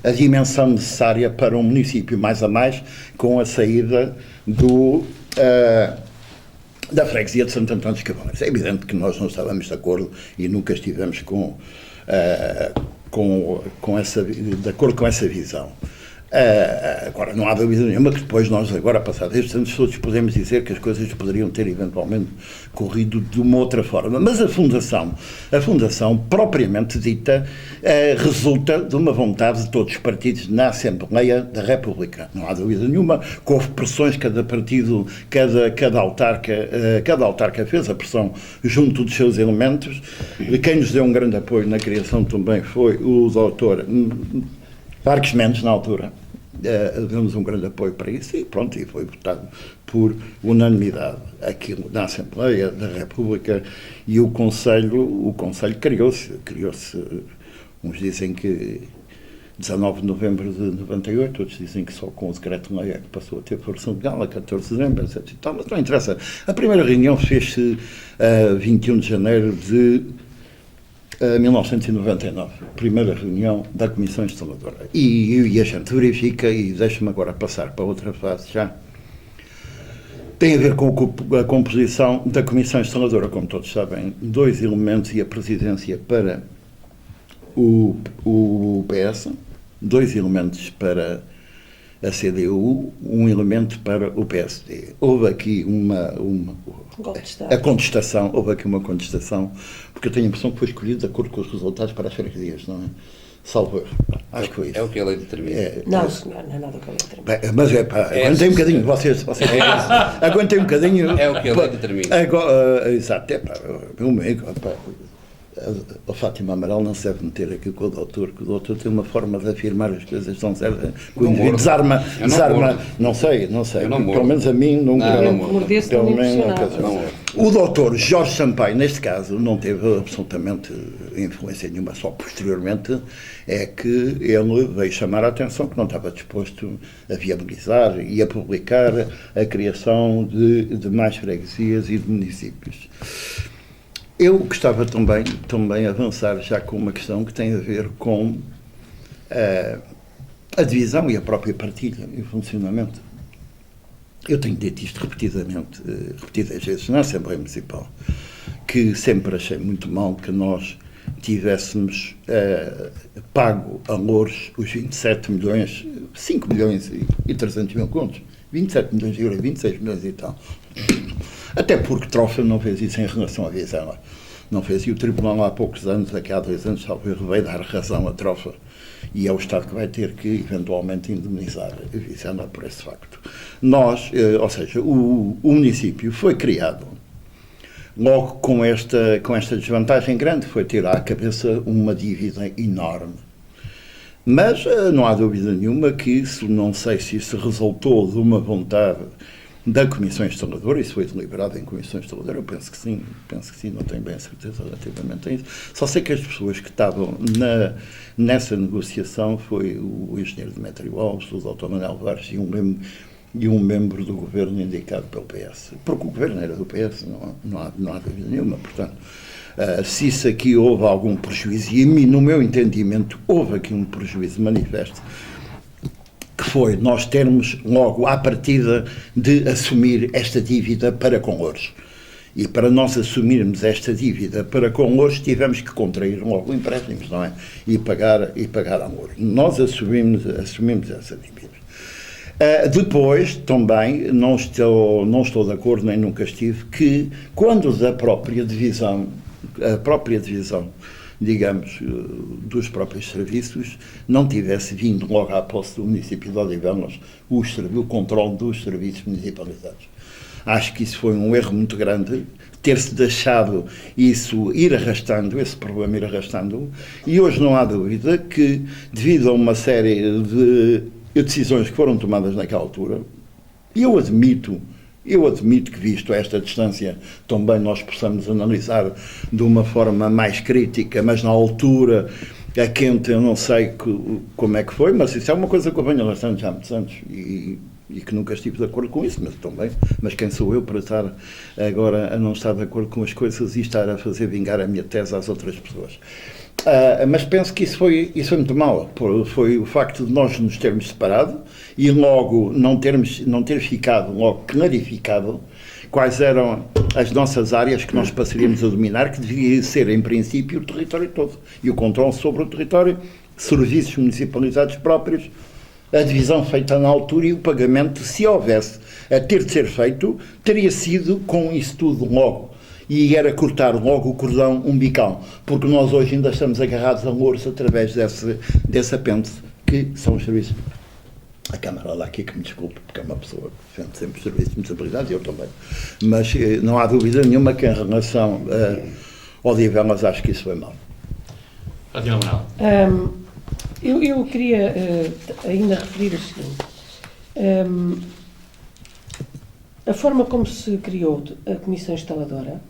a dimensão necessária para um município, mais a mais com a saída da freguesia de Santo Antão dos Cavaleiros. É evidente que nós não estávamos de acordo e nunca estivemos de acordo com essa visão. Agora, não há dúvida nenhuma que depois nós, agora passados estes anos todos, podemos dizer que as coisas poderiam ter eventualmente corrido de uma outra forma. Mas a fundação propriamente dita, resulta de uma vontade de todos os partidos na Assembleia da República. Não há dúvida nenhuma que houve pressões, cada partido, cada autarca fez a pressão junto dos seus elementos. Quem nos deu um grande apoio na criação também foi o doutor Marcos Mendes, na altura. Demos um grande apoio para isso e pronto, e foi votado por unanimidade aqui na Assembleia da República e o Conselho criou-se, uns dizem que 19 de novembro de 98, outros dizem que só com o decreto-lei é que passou a ter força legal, a 14 de dezembro, etc. E tal, mas não interessa. A primeira reunião fez-se a 21 de janeiro de 1999, primeira reunião da Comissão Instaladora. E a gente verifica, e deixa-me agora passar para outra fase já, tem a ver com a composição da Comissão Instaladora, como todos sabem, 2 elementos e a presidência para o PS, 2 elementos para a CDU, 1 elemento para o PSD. Houve aqui houve aqui uma contestação, porque eu tenho a impressão que foi escolhido de acordo com os resultados para as freguesias, não é? Salvo erro. Acho que foi isso. É o que a lei determina. Não, senhor, não é nada o que a lei determina. Mas aguentem um bocadinho, vocês aguentem um bocadinho. É o que a lei determina. Exato, meu amigo, a Fátima Amaral não se deve meter aqui com o doutor, que o doutor tem uma forma de afirmar as coisas tão certas, que o indivíduo desarma, não sei, pelo menos a mim nunca. O doutor Jorge Sampaio, neste caso, não teve absolutamente influência nenhuma, só posteriormente é que ele veio chamar a atenção que não estava disposto a viabilizar e a publicar a criação de mais freguesias e de municípios. Eu gostava também avançar já com uma questão que tem a ver com a divisão e a própria partilha e o funcionamento. Eu tenho dito isto repetidas vezes na Assembleia Municipal, que sempre achei muito mal que nós tivéssemos pago a Louros os 27 milhões, 5 milhões e 300 mil contos. 27 milhões de euros, 26 milhões e tal. Até porque Trofa não fez isso em relação à Vizela. Não fez. E o Tribunal há poucos anos, aqui há 2 anos, veio dar razão à Trofa. E é o Estado que vai ter que, eventualmente, indemnizar a Vizela por esse facto. Nós, ou seja, o município foi criado logo com esta desvantagem grande, foi ter à cabeça uma dívida enorme. Mas não há dúvida nenhuma que, não sei se isso resultou de uma vontade da Comissão Instaladora, isso foi deliberado em Comissão Instaladora, eu penso que sim, não tenho bem a certeza relativamente a isso. Só sei que as pessoas que estavam nessa negociação foi o engenheiro Demétrio Alves, o Dr. Manuel Vares e um membro do governo indicado pelo PS. Porque o governo era do PS, não há dúvida nenhuma, portanto. Se isso aqui houve algum prejuízo, e no meu entendimento houve aqui um prejuízo manifesto, que foi nós termos logo à partida de assumir esta dívida para com Louros. E para nós assumirmos esta dívida para com Louros tivemos que contrair logo empréstimos, não é? E pagar a Louros. Nós assumimos essa dívida. Depois, também, não estou de acordo, nem nunca estive, que quando a própria divisão, digamos, dos próprios serviços, não tivesse vindo logo à posse do município de Odivelas o controle dos serviços municipalizados. Acho que isso foi um erro muito grande, ter-se deixado isso ir arrastando, esse problema ir arrastando, e hoje não há dúvida que, devido a uma série de decisões que foram tomadas naquela altura, e eu admito que, visto esta distância, também nós possamos analisar de uma forma mais crítica, mas na altura, a quente, eu não sei como é que foi, mas isso é uma coisa que eu venho arrastando já há muitos anos e que nunca estive de acordo com isso, mas quem sou eu para estar agora a não estar de acordo com as coisas e estar a fazer vingar a minha tese às outras pessoas. Mas penso que isso foi muito mau. Foi o facto de nós nos termos separado e logo não ter ficado logo clarificado quais eram as nossas áreas que nós passaríamos a dominar, que devia ser, em princípio, o território todo. E o controle sobre o território, serviços municipalizados próprios, a divisão feita na altura e o pagamento, se houvesse a ter de ser feito, teria sido com isso tudo logo. E era cortar logo o cordão umbilical, porque nós hoje ainda estamos agarrados a Louros através desse apêndice, que são os serviços. A Câmara lá aqui, que me desculpe, porque é uma pessoa que defende sempre os serviços de municipalidade, eu também. Mas não há dúvida nenhuma que em relação a Odivelas, acho que isso foi mal. Fátima Amaral. Eu queria ainda referir o seguinte. A forma como se criou a Comissão Instaladora,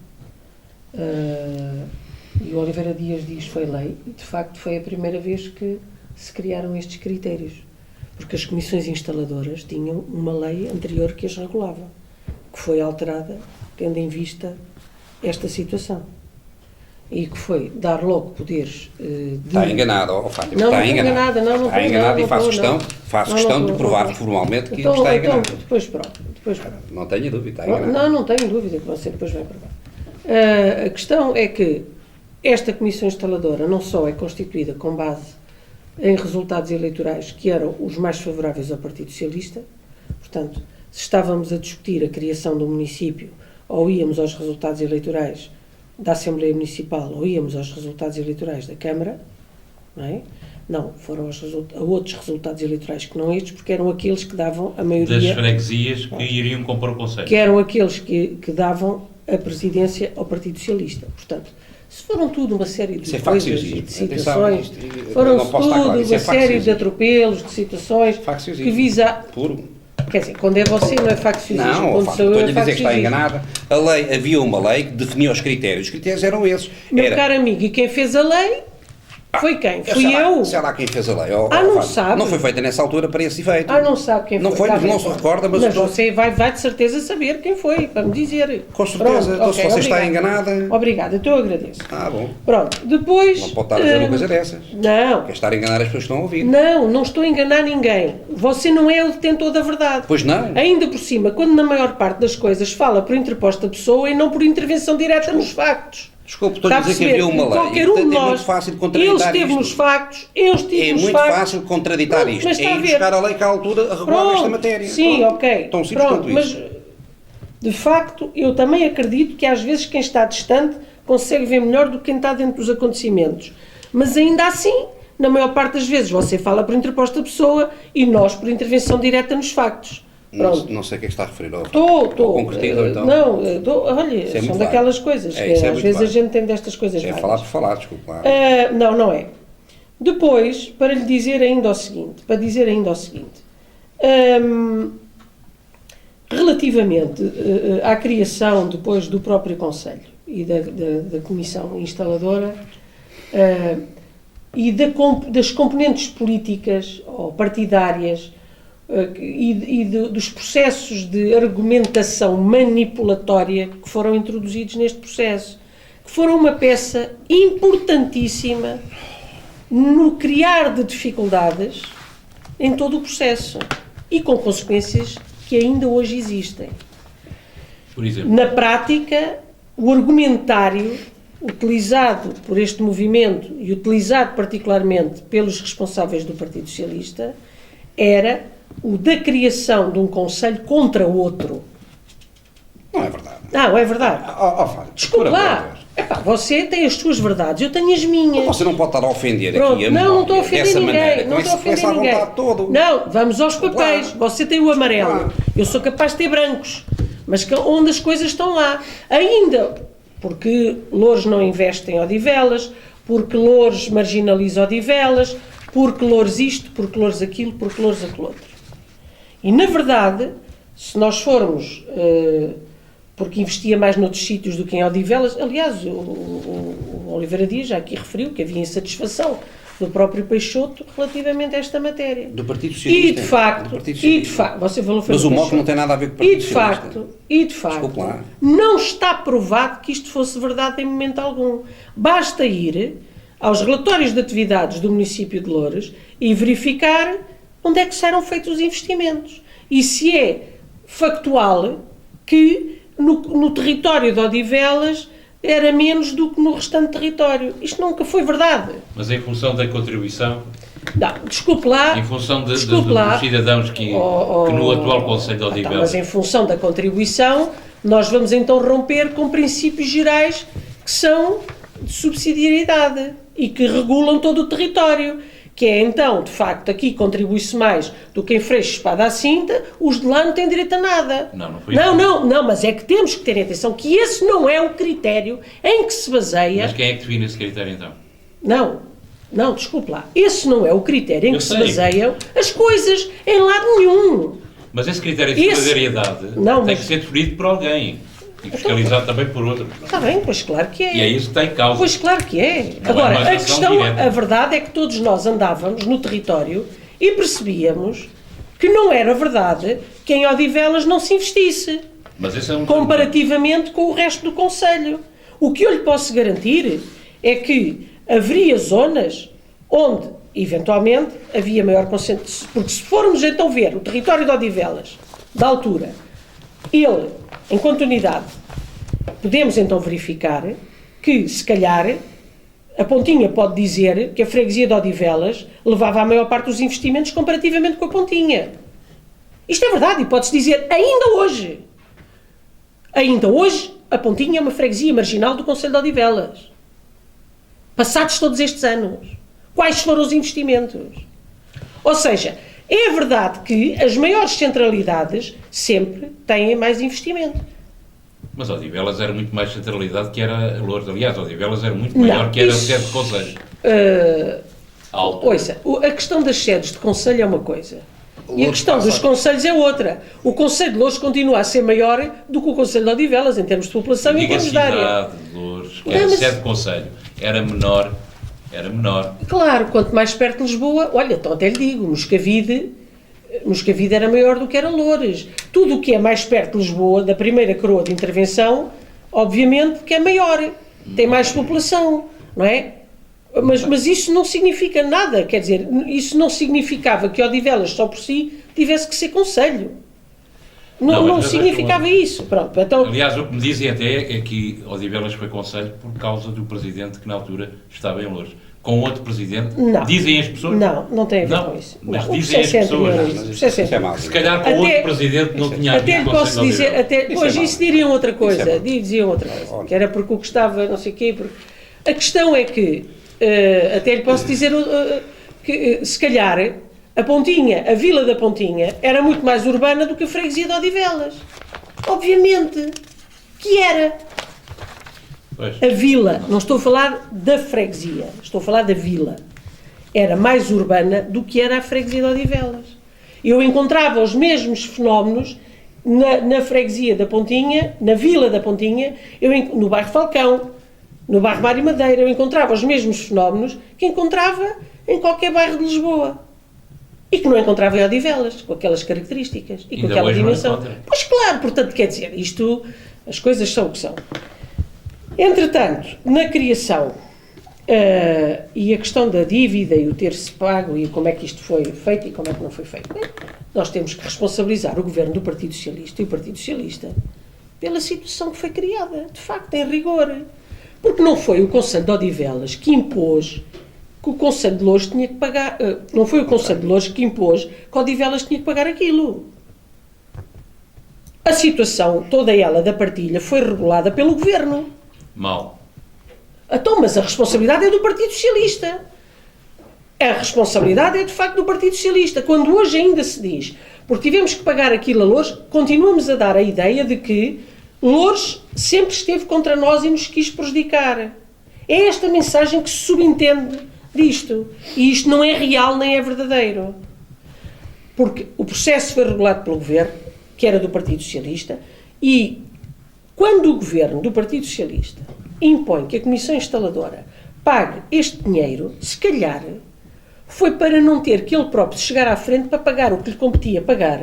e o Oliveira Dias diz foi lei, e de facto foi a primeira vez que se criaram estes critérios, porque as comissões instaladoras tinham uma lei anterior que as regulava, que foi alterada tendo em vista esta situação. E que foi dar logo poderes Está enganado, Fátima. Não, está enganado. Está enganado e faço questão de provar formalmente que então, está enganado. Então, depois pronto. Não tenho dúvida, está enganado. Não tenho dúvida que você depois vai provar. A questão é que esta Comissão Instaladora não só é constituída com base em resultados eleitorais que eram os mais favoráveis ao Partido Socialista, portanto, se estávamos a discutir a criação do município, ou íamos aos resultados eleitorais da Assembleia Municipal ou íamos aos resultados eleitorais da Câmara, não é? Não, foram a outros resultados eleitorais que não estes, porque eram aqueles que davam a maioria... Das freguesias que iriam compor o Conselho. Que eram aqueles que davam a presidência ao Partido Socialista. Portanto, se foram tudo uma série de coisas e de situações, foram-se tudo uma série de atropelos, de situações que visa... Puro. Quer dizer, quando é você não é facciosismo, não, estou-lhe a dizer que está enganada. Havia uma lei que definia os critérios eram esses. Meu caro amigo, e quem fez a lei foi quem? Fui eu. Sei lá quem fez a lei. Não sabe. Não foi feita nessa altura para esse efeito. Não sabe quem foi. Não foi, não se recorda, mas você vai de certeza saber quem foi, para me dizer. Com certeza, então se você está enganada... Obrigada, então eu agradeço. Bom. Pronto, depois... Não pode estar a dizer uma coisa dessas. Não. Quer estar a enganar as pessoas que estão a ouvir. Não estou a enganar ninguém. Você não é o detentor da verdade. Pois não. Ainda por cima, quando na maior parte das coisas fala por interposta pessoa e não por intervenção direta nos factos. Desculpe, estou Está a dizer que havia uma lei. Qualquer um de Portanto, nós, é muito fácil de contraditar ele esteve isto. nos factos, eu estive É nos muito factos. fácil de contraditar Pronto, isto. mas está É a ir ver. buscar a lei que à altura regulava esta Pronto, matéria. sim, Pronto. ok. Tão simples Pronto, quanto mas isso. de facto eu também acredito que às vezes quem está distante consegue ver melhor do que quem está dentro dos acontecimentos. Mas ainda assim, na maior parte das vezes, você fala por interposta pessoa e nós por intervenção direta nos factos. Pronto. Não sei o que é que está a referir. Estou. Concretizou, então. Não, olha, Isso é são muito daquelas vago. coisas É, que isso é às muito vezes a vago. gente tem destas coisas É vagas. falar por falar, desculpe lá. Não é. Depois, para dizer ainda o seguinte, relativamente à criação depois do próprio Conselho e da Comissão Instaladora e das componentes políticas ou partidárias dos processos de argumentação manipulatória que foram introduzidos neste processo, que foram uma peça importantíssima no criar de dificuldades em todo o processo e com consequências que ainda hoje existem. Por exemplo, Na prática, o argumentário utilizado por este movimento e utilizado particularmente pelos responsáveis do Partido Socialista era o da criação de um conselho contra outro. Não é verdade. Não, é verdade. Fábio, Desculpe por amor de lá. Deus. Epá, você tem as suas verdades, eu tenho as minhas. Você não pode estar a ofender Pronto, aqui a não estou a memória ofender dessa ninguém. maneira, Não estou a com essa ofender ninguém. vontade toda. Não, vamos aos papéis. Claro. Você tem o amarelo. Claro. Eu sou capaz de ter brancos. Mas onde as coisas estão lá. Ainda, porque Loures não investe em Odivelas, porque Loures marginaliza Odivelas, porque Loures isto, porque Loures aquilo, porque Loures aquilo outro. E, na verdade, se nós formos... porque investia mais noutros sítios do que em Odivelas. Aliás, o Oliveira Dias já aqui referiu que havia insatisfação do próprio Peixoto relativamente a esta matéria. Do Partido Socialista. E de facto, você falou foi Mas do o MOC Peixoto. não tem nada a ver com o Partido E de facto, Desculpe lá. não está provado que isto fosse verdade em momento algum. Basta ir aos relatórios de atividades do município de Loures e verificar onde é que serão feitos os investimentos. E se é factual que no território de Odivelas era menos do que no restante território. Isto nunca foi verdade. mas em função da contribuição, Não, desculpe lá. em função dos lá. cidadãos que no atual Conselho de Odivelas... Mas em função da contribuição, nós vamos então romper com princípios gerais que são de subsidiariedade e que regulam todo o território. Que é então, de facto, aqui contribui-se mais do que em Freixo, Espada à Cinta, os de lá não têm direito a nada. Não foi não, mas é que temos que ter atenção que esse não é o critério em que se baseia... Mas quem é que define esse critério então? Não, desculpe lá. Esse não é o critério em Eu que sei. se baseiam as coisas em lado nenhum. Mas esse critério de solidariedade tem que ser definido por alguém e fiscalizado também por outro. Está bem, pois claro que é. E é isso que tem causa. Pois claro que é. Não Agora, é uma ação direta. a verdade é que todos nós andávamos no território e percebíamos que não era verdade que em Odivelas não se investisse, Mas esse é um comparativamente com o resto do Conselho. O que eu lhe posso garantir é que haveria zonas onde, eventualmente, havia maior concentração. Porque se formos então ver o território de Odivelas, da altura, ele, enquanto unidade, podemos então verificar que, se calhar, a Pontinha pode dizer que a freguesia de Odivelas levava a maior parte dos investimentos comparativamente com a Pontinha. Isto é verdade e pode-se dizer ainda hoje. Ainda hoje, a Pontinha é uma freguesia marginal do Concelho de Odivelas. Passados todos estes anos. Quais foram os investimentos? Ou seja, é verdade que as maiores centralidades sempre têm mais investimento. Mas Odivelas era muito mais centralidade que era Loures. Aliás, Odivelas era muito maior que era a sede de Conselho. Ouça, a questão das sedes de Conselho é uma coisa. E a questão dos conselhos é outra. O Conselho de Loures continua a ser maior do que o Conselho de Odivelas, em termos de população e em termos de área. A cidade de Loures, que era sede de Conselho, era menor. Claro, quanto mais perto de Lisboa, olha, então até lhe digo, Moscavide era maior do que era Loures. Tudo o que é mais perto de Lisboa, da primeira coroa de intervenção, obviamente que é maior, tem mais população, não é? Mas isso não significa nada, quer dizer, isso não significava que Odivelas só por si tivesse que ser concelho. Não mas significava isso. Pronto, então, aliás, o que me dizem até é que Odivelas foi conselho por causa do presidente que na altura estava em Loures. Com outro presidente, não. dizem as pessoas... Não tem a ver Não, com isso. mas Não, o dizem as processo é pessoas... anterior a Não, isso. mas O processo é isso é anterior. mau. Se calhar com Até- outro presidente não tinha Até havido lhe posso conselho de dizer, Odivelas. até, Isso pois é mau. isso diriam outra coisa, Isso é mau. diziam outra coisa, que era porque o que estava, não sei o quê, porque... A questão é que, até lhe posso dizer que, se calhar, a Vila da Pontinha, era muito mais urbana do que a freguesia de Odivelas. Obviamente que era. Pois. A vila, não estou a falar da freguesia, estou a falar da vila. Era mais urbana do que era a freguesia de Odivelas. Eu encontrava os mesmos fenómenos na freguesia da Pontinha, na Vila da Pontinha, no bairro Falcão, no bairro Mário Madeira, eu encontrava os mesmos fenómenos que encontrava em qualquer bairro de Lisboa. E que não encontrava em Odivelas, com aquelas características e com Ainda aquela hoje não dimensão. encontra. Pois claro, portanto, quer dizer, isto, as coisas são o que são. Entretanto, na criação e a questão da dívida e o ter-se pago e como é que isto foi feito e como é que não foi feito, bem, nós temos que responsabilizar o governo do Partido Socialista e o Partido Socialista pela situação que foi criada, de facto, em rigor. Porque não foi o Conselho de Odivelas que impôs que o Conselho de Loures tinha que pagar, não foi o Conselho de Loures que impôs que Odivelas tinha que pagar aquilo. A situação, toda ela da partilha, foi regulada pelo governo. Mal. Então, mas a responsabilidade é do Partido Socialista. A responsabilidade é, de facto, do Partido Socialista. Quando hoje ainda se diz, porque tivemos que pagar aquilo a Loures, continuamos a dar a ideia de que Loures sempre esteve contra nós e nos quis prejudicar. É esta mensagem que se subentende disto. E isto não é real nem é verdadeiro. Porque o processo foi regulado pelo governo, que era do Partido Socialista, e quando o governo do Partido Socialista impõe que a Comissão Instaladora pague este dinheiro, se calhar foi para não ter que ele próprio chegar à frente para pagar o que lhe competia pagar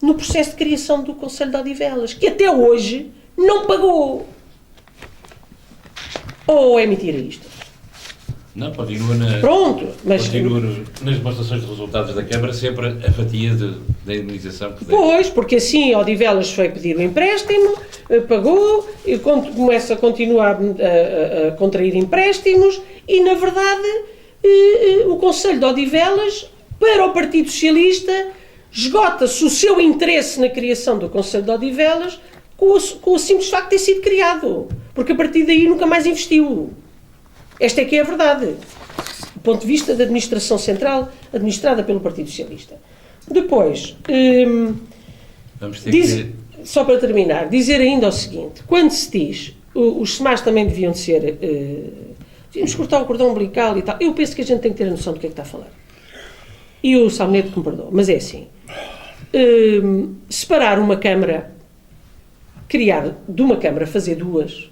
no processo de criação do Conselho de Odivelas, que até hoje não pagou. Ou é mentira isto? Não, continua Pronto, mas... Continua nas demonstrações de resultados da Câmara sempre a fatia da indemnização que deu. Pois, porque assim Odivelas foi pedir o empréstimo, pagou, e continua a contrair empréstimos e, na verdade, o Conselho de Odivelas, para o Partido Socialista, esgota-se o seu interesse na criação do Conselho de Odivelas com o simples facto de ter sido criado, porque a partir daí nunca mais investiu. Esta é que é a verdade, do ponto de vista da administração central, administrada pelo Partido Socialista. Depois, Vamos ter que... só para terminar, dizer ainda o seguinte, quando se diz os SEMAS também deviam de ser, devíamos cortar o cordão umbilical e tal, eu penso que a gente tem que ter a noção do que é que está a falar. E o Salmonedo que me perdoa, mas é assim, separar uma Câmara, criar de uma Câmara fazer duas,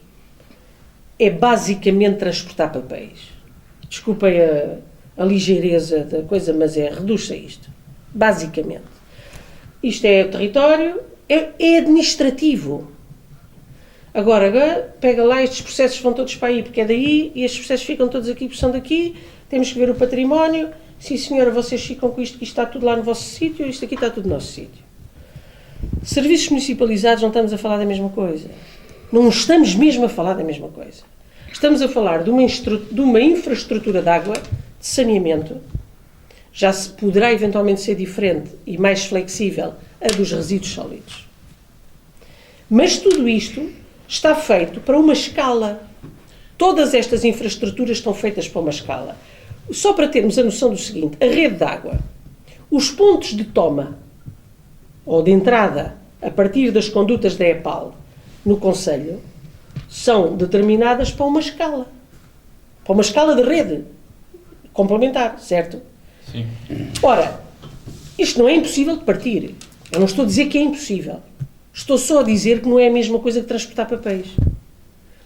é basicamente transportar papéis. Desculpem a ligeireza da coisa, mas reduz-se a isto. Basicamente. Isto é o território, é administrativo. Agora, pega lá, estes processos vão todos para aí, porque é daí, e estes processos ficam todos aqui, porque são daqui, temos que ver o património, sim senhora, vocês ficam com isto, que isto está tudo lá no vosso sítio, isto aqui está tudo no nosso sítio. Serviços municipalizados, não estamos a falar da mesma coisa. Não estamos mesmo a falar da mesma coisa. Estamos a falar de uma infraestrutura de água, de saneamento, já se poderá eventualmente ser diferente e mais flexível a dos resíduos sólidos. Mas tudo isto está feito para uma escala. Todas estas infraestruturas estão feitas para uma escala. Só para termos a noção do seguinte, a rede de água, os pontos de toma ou de entrada a partir das condutas da EPAL no Conselho são determinadas para uma escala de rede complementar, certo? Sim. Ora, isto não é impossível de partir. Eu não estou a dizer que é impossível. Estou só a dizer que não é a mesma coisa que transportar papéis.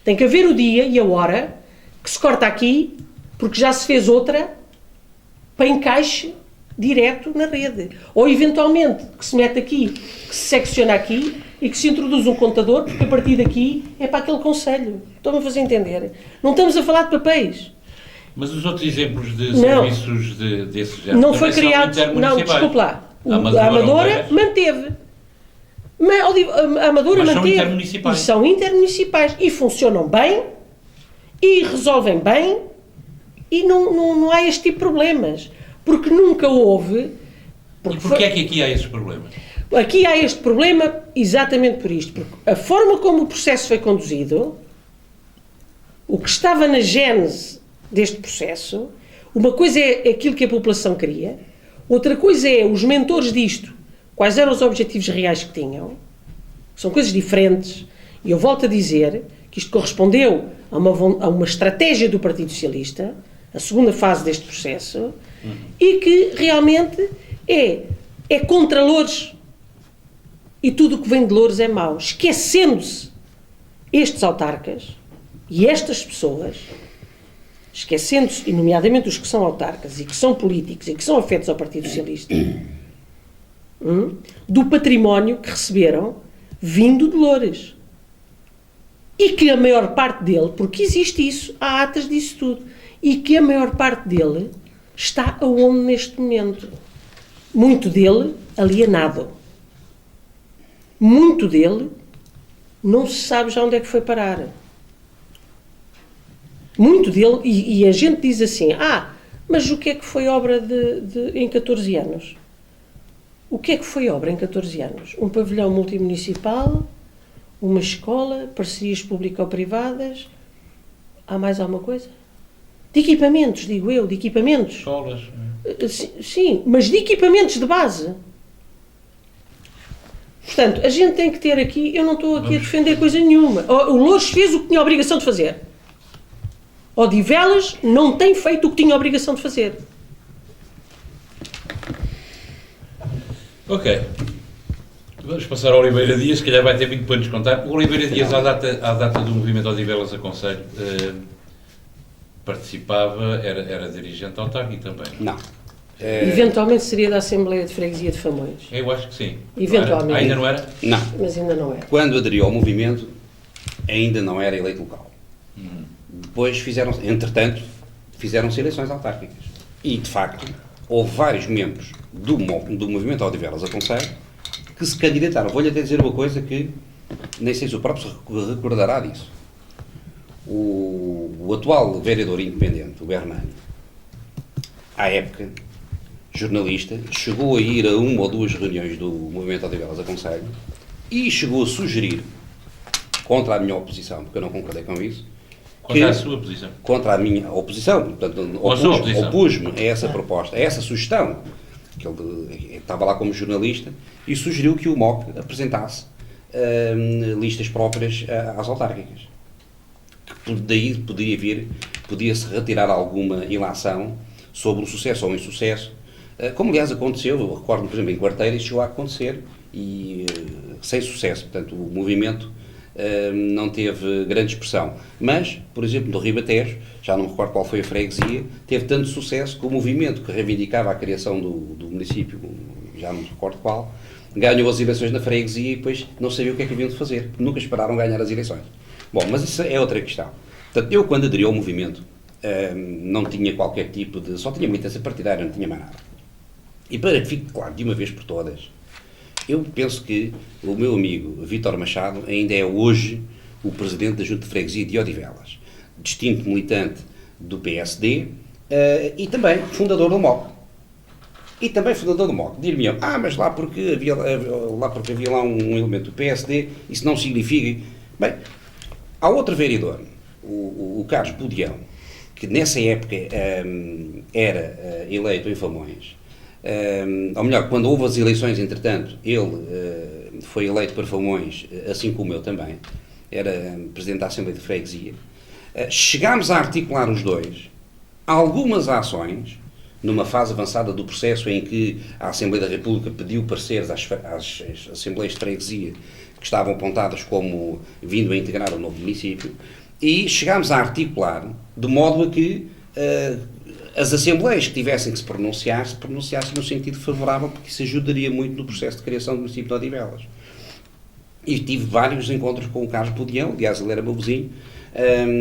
Tem que haver o dia e a hora que se corta aqui, porque já se fez outra para encaixe direto na rede. Ou, eventualmente, que se mete aqui, que se secciona aqui e que se introduz um contador, porque a partir daqui é para aquele conselho. Estão-me a fazer entender? Não estamos a falar de papéis. Mas os outros exemplos de serviços desse género não foi também são criado. Não, intermunicipais. desculpe lá. A Amadora Amadora manteve. A Amadora Mas são manteve. intermunicipais. E são intermunicipais. E funcionam bem, e resolvem bem, e não há este tipo de problemas. Porque nunca houve... E porquê é que aqui há esses problemas? Aqui há este problema exatamente por isto. Porque a forma como o processo foi conduzido, o que estava na gênese deste processo, uma coisa é aquilo que a população queria, outra coisa é os mentores disto, quais eram os objetivos reais que tinham, são coisas diferentes, e eu volto a dizer que isto correspondeu a uma estratégia do Partido Socialista, a segunda fase deste processo, e que realmente é contra Loures, e tudo o que vem de Loures é mau, esquecendo-se estes autarcas e estas pessoas, esquecendo-se, e nomeadamente os que são autarcas e que são políticos e que são afetos ao Partido Socialista, do património que receberam vindo de Loures. E que a maior parte dele, porque existe isso, há atas disso tudo, e que a maior parte dele está aonde neste momento? Muito dele alienado. Muito dele não se sabe já onde é que foi parar. Muito dele, e a gente diz assim, mas o que é que foi obra em 14 anos? O que é que foi obra em 14 anos? Um pavilhão multimunicipal, uma escola, parcerias público-privadas, há mais alguma coisa? De equipamentos, digo eu, de equipamentos. Escolas. Sim, mas de equipamentos de base. Portanto, a gente tem que ter aqui, eu não estou aqui a defender coisa nenhuma. O Loures fez o que tinha a obrigação de fazer. Odivelas não tem feito o que tinha a obrigação de fazer. Ok. Vamos passar ao Oliveira Dias, se calhar vai ter muito para nos contar. O Oliveira Dias, à data do movimento Odivelas a Conselho, participava, era dirigente autárquico também. Não. Eventualmente seria da Assembleia de Freguesia de Famões. Eu acho que sim. Eventualmente. Ainda não era? Não. Mas ainda não é. Quando aderiu ao movimento, ainda não era eleito local. Depois entretanto, fizeram-se eleições autárquicas. E, de facto, houve vários membros do movimento Odivelas a Conselho que se candidataram. Vou-lhe até dizer uma coisa que nem sei se o próprio se recordará disso. O atual vereador independente, o Bernani, à época, jornalista, chegou a ir a uma ou duas reuniões do movimento Odivelas a Conselho e chegou a sugerir, contra a minha oposição, porque eu não concordei com isso, Contra a sua posição. contra a minha oposição, portanto, opus-me a essa proposta, a essa sugestão, que ele estava lá como jornalista, e sugeriu que o MOC apresentasse listas próprias às autárquicas. Que daí podia-se retirar alguma ilação sobre o sucesso ou o insucesso, como aliás aconteceu, eu recordo, por exemplo, em Quarteiras chegou a acontecer, e sem sucesso, portanto, o movimento não teve grande expressão. Mas, por exemplo, no Ribatejo, já não me recordo qual foi a freguesia, teve tanto sucesso que o movimento que reivindicava a criação do município, já não me recordo qual, ganhou as eleições na freguesia e depois não sabia o que é que haviam de fazer, porque nunca esperaram ganhar as eleições. Bom, mas isso é outra questão. Portanto, eu quando aderi ao movimento, não tinha qualquer tipo de... só tinha militância partidária, não tinha mais nada. E para que fique claro, de uma vez por todas, eu penso que o meu amigo Vítor Machado ainda é hoje o presidente da Junta de Freguesia de Odivelas, distinto militante do PSD e também fundador do MOC. Dir-me-ão, mas lá porque havia lá um elemento do PSD, isso não significa... Bem, há outro vereador, o Carlos Budião, que nessa época era eleito em Famões, ou melhor, quando houve as eleições, entretanto, ele foi eleito para Famões, assim como eu também, era presidente da Assembleia de Freguesia. Chegámos a articular os dois algumas ações, numa fase avançada do processo em que a Assembleia da República pediu pareceres às Assembleias de Freguesia que estavam apontadas como vindo a integrar o novo município, e chegámos a articular de modo a que as Assembleias que tivessem que se pronunciassem no sentido favorável, porque isso ajudaria muito no processo de criação do município de Odivelas. E tive vários encontros com o Carlos Budião, aliás, ele era meu vizinho,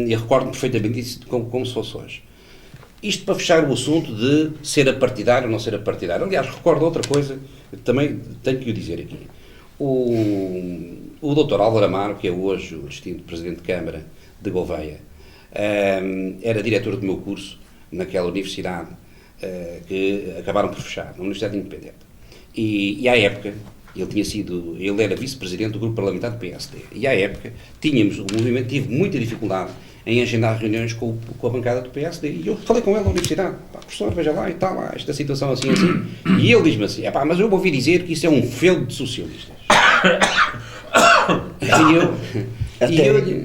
e recordo-me perfeitamente disso como se fosse hoje. Isto para fechar o assunto de ser apartidário ou não ser apartidário. Aliás, recordo outra coisa, também tenho que o dizer aqui. O Dr. Álvaro Amaro, que é hoje o distinto Presidente de Câmara de Gouveia, era diretor do meu curso naquela universidade que acabaram por fechar, na Universidade Independente. E à época, ele era vice-presidente do grupo parlamentar do PSD, e à época o movimento tive muita dificuldade em agendar reuniões com a bancada do PSD, e eu falei com ele na universidade, professor, veja lá e tal, esta situação assim, e ele diz-me assim, mas eu ouvi dizer que isso é um feudo de socialistas.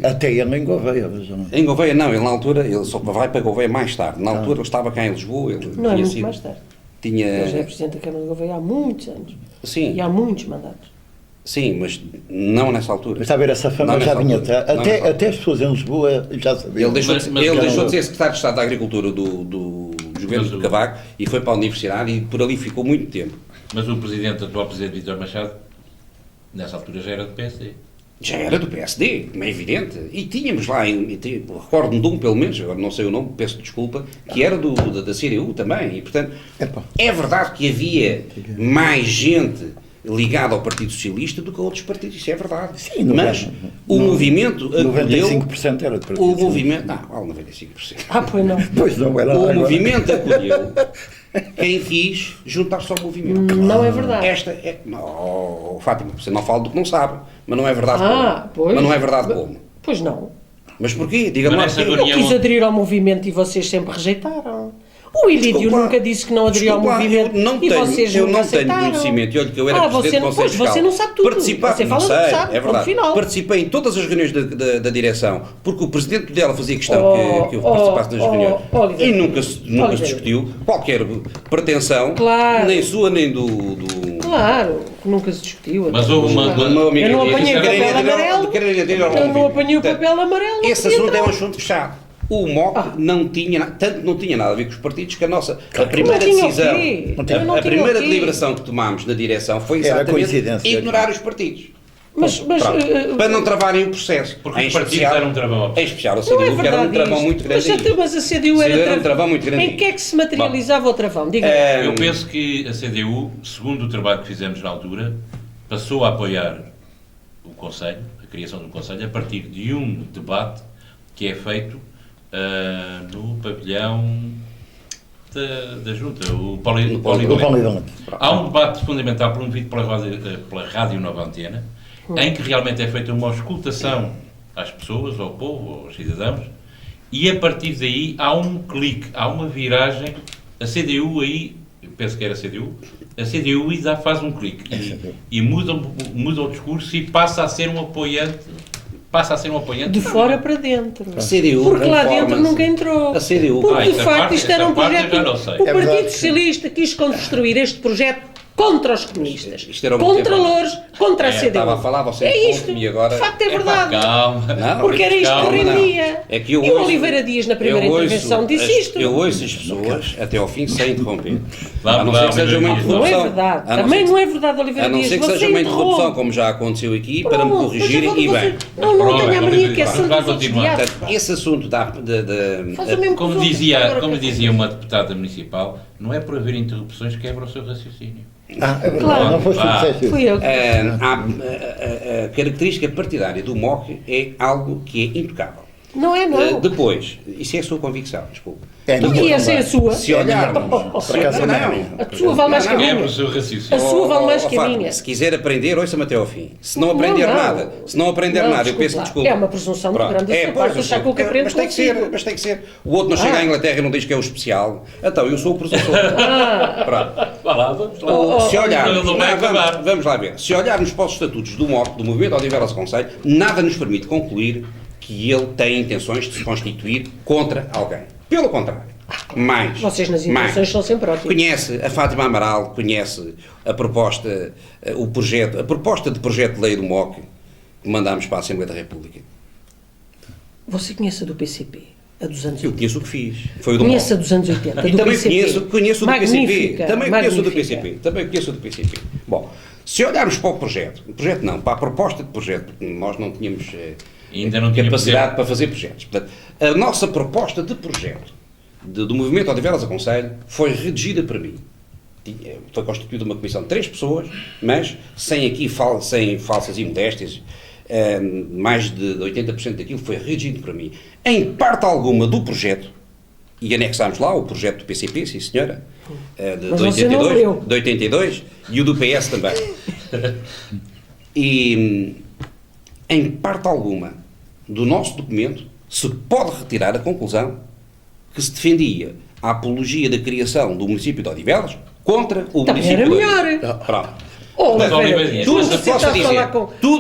Até ele em Gouveia, vejam. Em Gouveia não, ele na altura, ele só vai para Gouveia mais tarde, na altura ele estava cá em Lisboa, ele Não é tinha muito sido, mais tarde. tinha, Ele já é Presidente da Câmara de Gouveia há muitos anos. sim, E há muitos mandatos. sim, mas não nessa altura. Mas está a ver, essa fama Não, já nessa vinha. altura. Não, Até nessa as pessoas em Lisboa já sabiam. Ele deixou, Mas- ele deixou mas- de ser secretário de Estado da Agricultura do governo de Cavaco e foi para a universidade e por ali ficou muito tempo. Mas o atual Presidente Vítor Machado, nessa altura já era do PSD. Já era do PSD, como é evidente. E tínhamos lá, recordo-me de um pelo menos, agora não sei o nome, peço desculpa, que era da CDU também. E, portanto, Epá. é verdade que havia mais gente ligada ao Partido Socialista do que a outros partidos, isso é verdade. Sim, mas o movimento acolheu... 95% era de Partido O Socialista. movimento... Não, qual 95%? Pois não. Pois não era O agora. movimento acolheu quem quis juntar-se ao movimento. Não é verdade. Esta é... Oh, Fátima, você não fala do que não sabe, mas não é verdade Pois. Mas não é verdade como. Pois não. Mas porquê? Diga-me lá Mas essa porquê. reunião- Eu quis aderir ao movimento e vocês sempre rejeitaram. O Ilídio Desculpa. nunca disse que não aderiu ao Desculpa, movimento eu não e tenho, vocês eu nunca não tenho aceitaram. conhecimento. E olha que eu era presidente você do não, Conselho pois, Fiscal. você não sabe tudo. Participar, Você não fala sei, do que sabe, é ponto verdade. final. Participei em todas as reuniões da direção, porque o presidente dela fazia questão que eu Oh, participasse nas oh, reuniões. Oliver. E nunca se Oliver. discutiu qualquer pretensão, Claro. nem sua nem do Claro, que nunca se discutiu. Mas houve uma- do meu amigo. Eu não aqui. apanhei o Querem papel aderir ao- amarelo. querem aderiir ao Eu não movimento. apanhei o Portanto, papel amarelo. não esse podia assunto é um entrar. assunto fechado. O MOC não tinha, tanto não tinha nada a ver com os partidos, que a primeira Não tinha o decisão, quê? Não tinha. Eu não a tinha primeira o quê? deliberação que tomámos na direção foi Era exatamente coincidência. ignorar os partidos. Mas Pronto. Para não travarem o processo. Porque Em os partidos especial- eram um travão. Em especial a Não CDU, é que era um verdade travão isto. muito grande. Mas a CDU CDU era era um travão muito grande. Em que é que se materializava o travão? Diga É, Eu penso que a CDU, segundo o trabalho que fizemos na altura, passou a apoiar o Conselho, a criação do Conselho, a partir de um debate que é feito no pavilhão da Junta, o Polivalente. O Polivalente. Há um debate fundamental promovido pela Rádio Nova Antena, em que realmente é feita uma auscultação às pessoas, ao povo, aos cidadãos, e a partir daí há um clique, há uma viragem, a CDU aí, eu penso que era a CDU aí faz um clique e muda o discurso e passa a ser um apoiante de fora para dentro. A CDU Porque lá conforma-se. dentro nunca entrou. A CDU. Porque de essa facto parte- isto era essa um parte eu projeto. já não sei. O É verdade Partido que- Socialista quis construir este projeto contra os comunistas, Isto era um contra tempo- Louros, contra a CDU. Estava a falar, você É isto. e agora... De facto é verdade. Calma. Não, Porque era isto que calma, não. rendia. É que eu E o ouço- Oliveira Dias, na primeira eu ouço intervenção, disse isto. Eu ouço as pessoas até ao fim sem interromper. Vá, A não vá, ser que seja uma Oliveira Dias. Não é interrupção. verdade. A não Também ser que- não é verdade, Oliveira A não Dias. ser que Você seja uma interrompe. interrupção, como já aconteceu aqui, para me Pronto, corrigirem mas e você- bem. Não Pronto, tenha a mania que é vamos santo lá dos outros continuar. diabos. Portanto, esse assunto Faz o mesmo Como que os outros. dizia, Agora, como dizia uma deputada municipal, não é por haver interrupções que quebra o seu raciocínio. É verdade, Claro. não foste Ah. sucesso. Fui eu. A característica partidária do MOC é algo que é intocável. Não é, não. Depois, isso é a sua convicção, desculpa. É, Então, e essa é a sua? Se olharmos... Por acaso não, não. A sua vale mais que a Quebra minha. o seu A raciocínio. sua vale mais que a Fátima, minha. se quiser aprender, ouça-me até ao fim. Se não aprender Não. nada, eu peço lá. desculpa. É uma presunção muito grande da sua parte, achar que o que aprende mas tem que ser, consigo. mas tem que ser. O outro não chega à Inglaterra e não diz que é o especial. Então, eu sou o professor. Pronto. Vá lá, vamos lá. Se olharmos, Ele não vai acabar. vamos lá ver. Se olharmos para os estatutos do MOC, do Movimento Odivelas Conselho, nada nos permite concluir que ele tem intenções de se constituir contra alguém. Pelo contrário. Mais. Vocês nas mais. intenções são sempre ótimos. Conhece a Fátima Amaral, conhece a proposta, a proposta de projeto de lei do MOC que mandámos para a Assembleia da República. Você conhece a do PCP? A dos anos Eu 80? conheço o que fiz. Foi o do Conhece a MOC. dos anos 80? A E do também PCP? conheço o do PCP. Magnífica, Também conheço o do magnífica. PCP. Também conheço o do PCP. Bom, se olharmos para o projeto não, para a proposta de projeto, porque nós não tínhamos Ainda não tinha capacidade poder. para fazer projetos. Portanto, a nossa proposta de projeto do Movimento Odivelas a Conselho foi redigida para mim. foi constituída uma comissão de 3 pessoas, mas sem falsas imodéstias, mais de 80% daquilo foi redigido por mim. Em parte alguma do projeto, e anexámos lá o projeto do PCP, sim senhora, de 82, e o do PS também. E em parte alguma do nosso documento se pode retirar a conclusão que se defendia a apologia da criação do município de Odivelas contra o também município era melhor. Pronto. Mas Tudo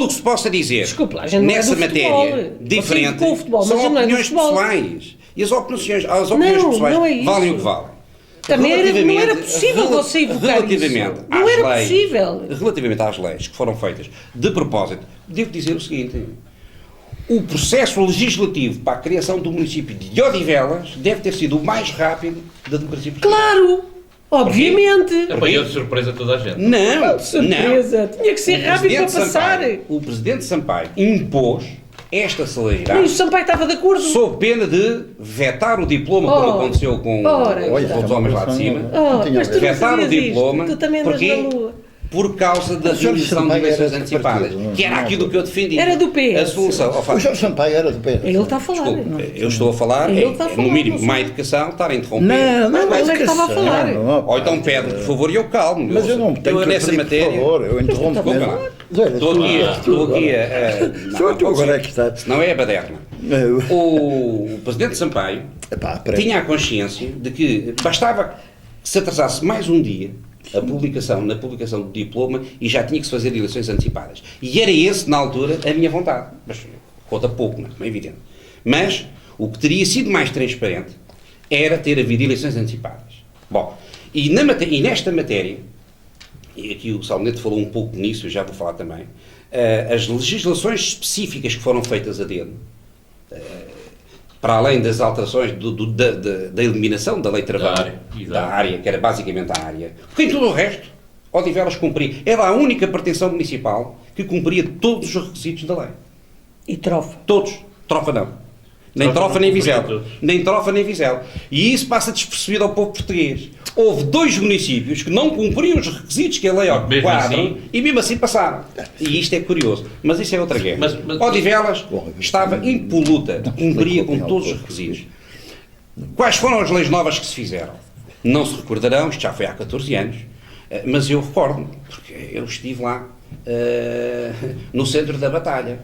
o que se possa dizer Desculpa, a gente não é nessa do matéria futebol. diferente Você futebol, são mas não é do opiniões futebol. pessoais. E as opiniões Não, pessoais não é isso. valem o que valem. Também não era possível você evocar relativamente isso. Não às era leis, possível. Relativamente às leis que foram feitas de propósito, devo dizer o seguinte: o processo legislativo para a criação do município de Odivelas deve ter sido o mais rápido da democracia portuguesa. Claro! Obviamente! Apanhou de surpresa toda a gente. Não, De surpresa! Tinha que ser rápido para passar! O Presidente Sampaio impôs esta E celeridade o Sampaio estava de acordo. sob pena de vetar o diploma, como aconteceu com os homens lá de cima. Mas tu não Vetar o sabias isto. diploma, Tu também andas porquê? na lua. Por causa da O Jorge realização de Sampaio eleições era de antecipadas, partido, que era aquilo que eu defendi. Era do PS. A solução. O Jorge Sampaio era do PS. Ele está a falar. Desculpe, eu estou a falar, Ele está a falar, no mínimo, não sei. má educação, estar a interromper. Não ele é que estava a falar. Ou então pede, por favor, e eu calmo. Mas eu não tenho que nessa pedir, matéria. por favor, eu interrompo Desculpa mesmo. lá. Olha, Estou aqui Só tu agora é que estás. Senão é a baderna. O Presidente Sampaio Epá, tinha a consciência de que bastava que se atrasasse mais um dia na publicação do diploma e já tinha que se fazer eleições antecipadas. E era esse, na altura, a minha vontade. Mas conta pouco, não é evidente. Mas o que teria sido mais transparente era ter havido eleições antecipadas. Bom, e nesta matéria, e aqui o Salmeneto falou um pouco nisso, eu já vou falar também, as legislações específicas que foram feitas a dedo, para além das alterações da eliminação da lei travão, da área, que era basicamente a área, porque em tudo o resto, Odivelas cumpria. Era a única pretensão municipal que cumpria todos os requisitos da lei. E trofa. Todos. Trofa não. Nem trofa nem Vizela. Nem trofa nem Vizela. E isso passa despercebido ao povo português. Houve 2 municípios que não cumpriam os requisitos que a lei quadra e mesmo assim passaram. E isto é curioso. Mas isso é outra guerra. Odivelas estava impoluta, cumpria com todos os requisitos. Quais foram as leis novas que se fizeram? Não se recordarão, isto já foi há 14 anos, mas eu recordo, porque eu estive lá no centro da batalha.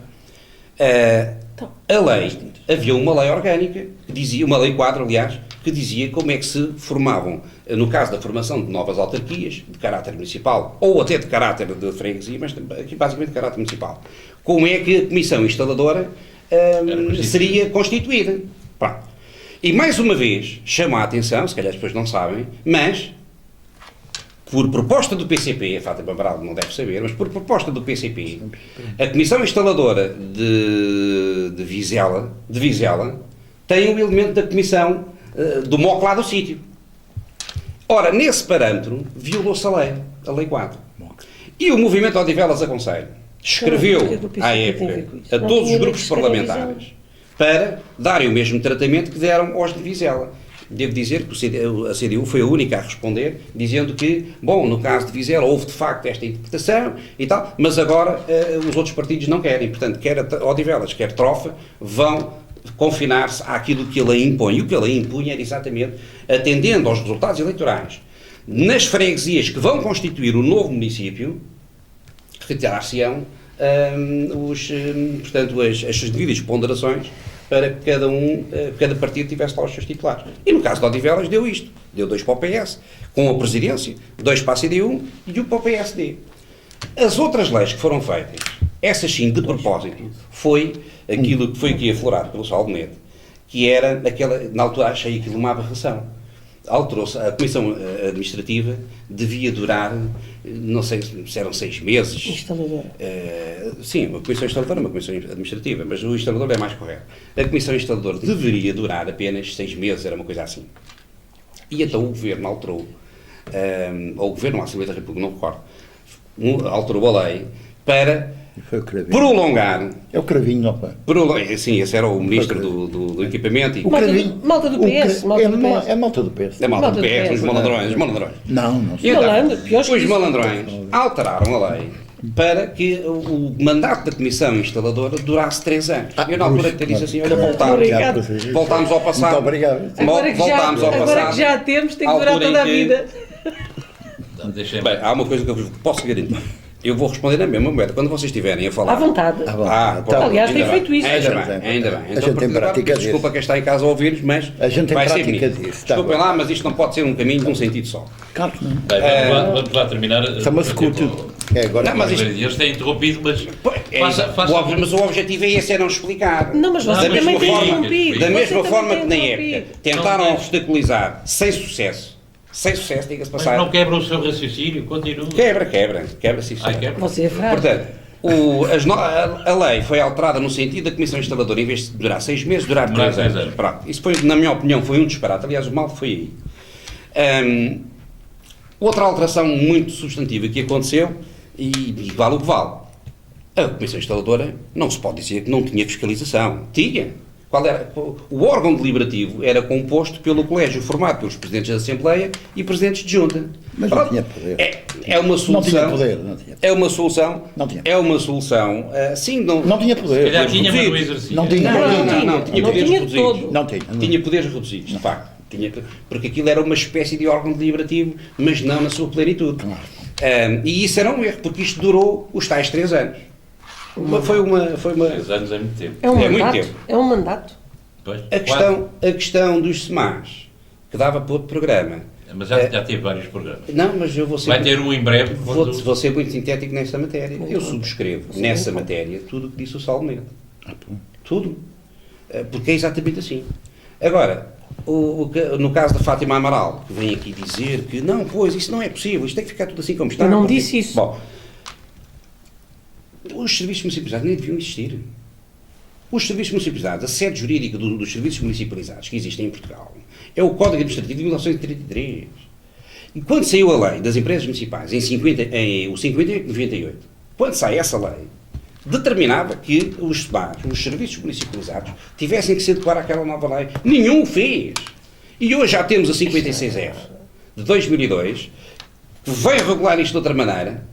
A lei, havia uma lei orgânica, que dizia, uma lei quadro, aliás, que dizia como é que se formavam, no caso da formação de novas autarquias, de caráter municipal, ou até de caráter de freguesia, mas aqui basicamente de caráter municipal, como é que a comissão instaladora seria constituída. Pronto. E mais uma vez, chama a atenção, se calhar as pessoas não sabem, mas por proposta do PCP, a Fátima Amaral não deve saber, mas por proposta do PCP, a Comissão Instaladora de Vizela tem um elemento da Comissão do MOC lá do sítio. Ora, nesse parâmetro, violou-se a Lei 4. E o Movimento Odivelas Aconselho escreveu, à época, a todos os grupos parlamentares para darem o mesmo tratamento que deram aos de Vizela. Devo dizer que a CDU foi a única a responder, dizendo que, bom, no caso de Vizela houve de facto esta interpretação e tal, mas agora os outros partidos não querem. Portanto, quer Odivelas, quer Trofa, vão confinar-se àquilo que a lei impõe. E o que a lei impunha era exatamente, atendendo aos resultados eleitorais, nas freguesias que vão constituir o novo município, retirar-se-ão portanto, as suas devidas ponderações para que cada partido tivesse lá os seus titulares. E no caso de Odivelas deu isto. Deu 2 para o PS, com a presidência, 2 para a CDU e 1 para o PSD. As outras leis que foram feitas, essas sim, de propósito, foi aquilo que foi aqui aflorado pelo Salmeneto, que era aquela, na altura achei aquilo uma aberração. Alterou-se, a comissão administrativa devia durar, não sei se eram 6 meses. Instaladora. Sim, uma comissão instaladora é uma comissão administrativa, mas o instalador é mais correto. A comissão instaladora deveria durar apenas 6 meses, era uma coisa assim. E então o governo alterou, ou o governo, a Assembleia da República, não recordo, alterou a lei para Foi o Cravinho. prolongar, É o Cravinho, não foi? sim, esse era o ministro do equipamento e Malta do PS, malta do PS. É malta do PS. da malta do Malta do PS, PS, os malandrões. Não E então, Malandro, pior que os isso. malandrões alteraram a lei para que o mandato da Comissão Instaladora durasse 3 anos. Eu na altura até disse assim, olha, Obrigado. voltámos ao passado. Muito obrigado. Voltámos ao Agora passado. que já temos, tem que à durar altura em toda a que- vida. Deixem-me. Bem, há uma coisa que eu vos posso garantir. Eu vou responder na mesma moeda. Quando vocês estiverem a falar... À vontade. pronto, Aliás, ainda tem bem. feito isso. Ainda A gente bem, tem. ainda bem. A Então, gente tem portanto, prática desculpa disso. quem está em casa a ouvir-nos, mas A gente tem vai ser prática bonito. disso, tá Desculpem bom. lá, mas isto não pode ser um caminho de um sentido só. Claro que não. Bem, vamos lá terminar. Chama-se culto. É agora. Não, mas isto- Eles têm interrompido, mas Mas o objetivo é esse, é não explicar. Não, mas você Da também mesma tem forma- interrompido. Da Você mesma também forma tem que na interrompido. época tentaram Não, obstaculizar sem sucesso, diga-se Mas passar. não quebra o seu raciocínio, continua. Quebra, sim, Ai, senhor. quebra. Você é fraco. Portanto, a lei foi alterada no sentido da Comissão Instaladora, em vez de durar 6 meses, durar Durar 3 três anos. anos. Pronto. Isso foi, na minha opinião, foi um disparate. Aliás, o mal foi aí. Outra alteração muito substantiva que aconteceu, e vale o que vale. A Comissão Instaladora não se pode dizer que não tinha fiscalização. Tinha. Qual era? O órgão deliberativo era composto pelo colégio formado pelos presidentes da Assembleia e presidentes de junta. Mas não tinha poder. É uma solução. Não tinha poder. Não tinha. É uma solução. Não tinha. É uma solução. Sim, Não tinha poder. Se calhar tinha, mas não reduzido. exercia. Não tinha. Não, tinha Não poderes tinha reduzidos. todo. Não tinha. Tinha poderes reduzidos, de facto. Porque aquilo era uma espécie de órgão deliberativo, mas não na sua plenitude. E isso era um erro, porque isto durou os tais 3 anos. Foi uma 3 anos é muito tempo. É um É muito mandato. tempo. É um mandato. Pois, a questão dos SEMAs, que dava para outro programa. mas já teve vários programas. Não, mas eu vou ser... Vai ter um em breve. Vou ser muito sintético nessa matéria. Eu subscrevo nessa matéria tudo o que disse o Salomé. Tudo. Porque é exatamente assim. Agora, no caso da Fátima Amaral, que vem aqui dizer que não, pois, isso não é possível, isto tem que ficar tudo assim como está. Eu não porque- disse isso. Bom, os serviços municipalizados nem deviam existir. Os serviços municipalizados, a sede jurídica dos serviços municipalizados que existem em Portugal, é o Código Administrativo de 1933. E quando saiu a lei das empresas municipais, o 58-98, quando sai essa lei, determinava que os SEMAs, os serviços municipalizados, tivessem que se adequar àquela nova lei. Nenhum o fez. E hoje já temos a 56F de 2002, que veio regular isto de outra maneira,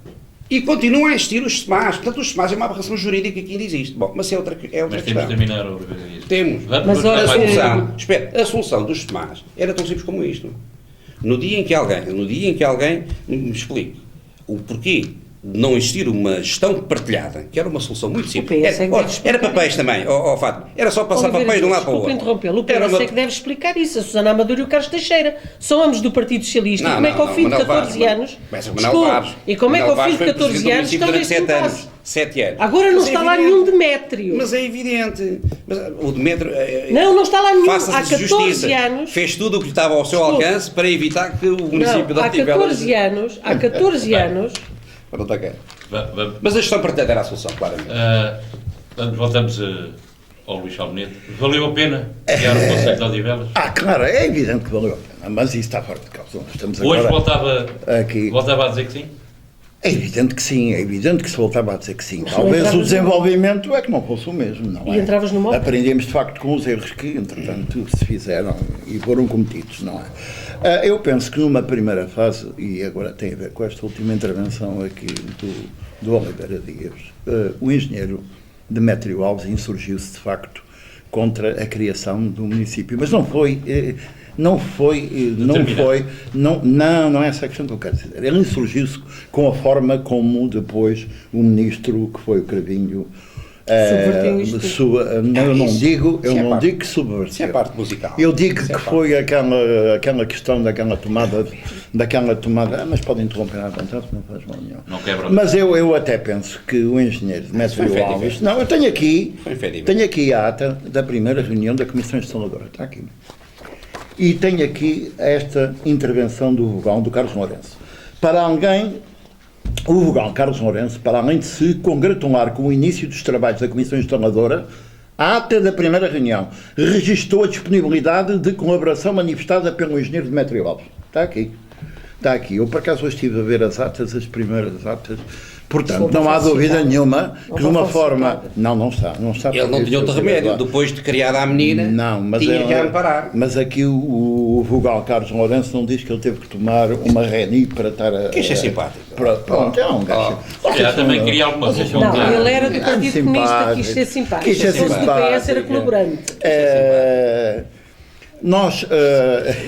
e continuam a existir os SEMAs. Portanto, os SEMAs é uma aberração jurídica que ainda existe. Bom, mas é outra Mas questão. temos de terminar o Temos. Mas olha, A solução dos SEMAs era tão simples como isto. No dia em que alguém me explique o porquê de não existir uma gestão partilhada, que era uma solução muito simples. O PS é que deve explicar Era papéis também, Fátima. Era só passar Oliveira, papéis de um lado para o desculpa outro. interrompê-lo. O Era PS uma- é que deve explicar isso. A Susana Amador e o Carlos Teixeira são ambos do Partido Socialista. Não, E como é que ao não, fim de Manuel 14 Vaz, anos... Mas o Manuel Desculpe, Vaz- e como é que Manuel ao fim Vaz de foi 14 presidente do anos município estão durante 7 neste anos. impasse? 7 anos. Agora não Mas é está lá evidente. nenhum Demétrio. Mas é evidente. Mas o Demétrio... Não está lá nenhum. Faça-se Há 14 justiça. anos... Fez tudo o que estava ao seu Desculpe. alcance para evitar que o município Não, de Odivelas... há 14 anos... Pronto, ok. Vamos, Mas a gestão partilhada era a solução, claramente. voltamos ao Luís Almeida. Valeu a pena criar o Conselho de Odivelas? Claro, é evidente que valeu a pena, mas isso está fora de causa. Nós estamos Hoje agora aqui. voltava a dizer que sim? É evidente que sim, é evidente que se voltava a dizer que sim. Talvez o desenvolvimento é que não fosse o mesmo, não é? E entravas numa... Aprendemos de facto com os erros que, entretanto, se fizeram e foram cometidos, não é? Eu penso que numa primeira fase, e agora tem a ver com esta última intervenção aqui do Oliveira Dias, o engenheiro Demétrio Alves insurgiu-se de facto contra a criação do município, mas não é essa a questão que eu quero dizer. Ele insurgiu-se com a forma como depois o ministro, que foi o Cravinho, Subverteu isto. eu não digo que subverteu. Isso é a parte musical. Eu digo Isso é que a parte. foi aquela questão daquela tomada, mas podem interromper à vontade, não faz mal nenhum. Não quebra. Mas eu até penso que o engenheiro Demétrio foi Alves... efetivo. Não, eu tenho aqui, Foi efetivo. a ata da primeira reunião da Comissão Instaladora, está aqui. E tenho aqui esta intervenção do vogal do Carlos Lourenço. O vogal Carlos Lourenço, para além de se congratular com o início dos trabalhos da Comissão Instaladora, a ata da primeira reunião registou a disponibilidade de colaboração manifestada pelo engenheiro Demétrio Alves. Está aqui. Eu, por acaso, hoje estive a ver as primeiras atas, Portanto, não há dúvida nenhuma que de uma forma... Não está. Ele não tinha outro remédio. Depois de criada a menina, tinha que amparar. Mas aqui o vogal Carlos Lourenço não diz que ele teve que tomar uma Reni para estar a... Que isto é simpático. Pronto, é um gajo. Já também queria alguma coisa. Não, ele era do Partido Comunista, quis ser simpático. Se fosse do PS, era colaborante.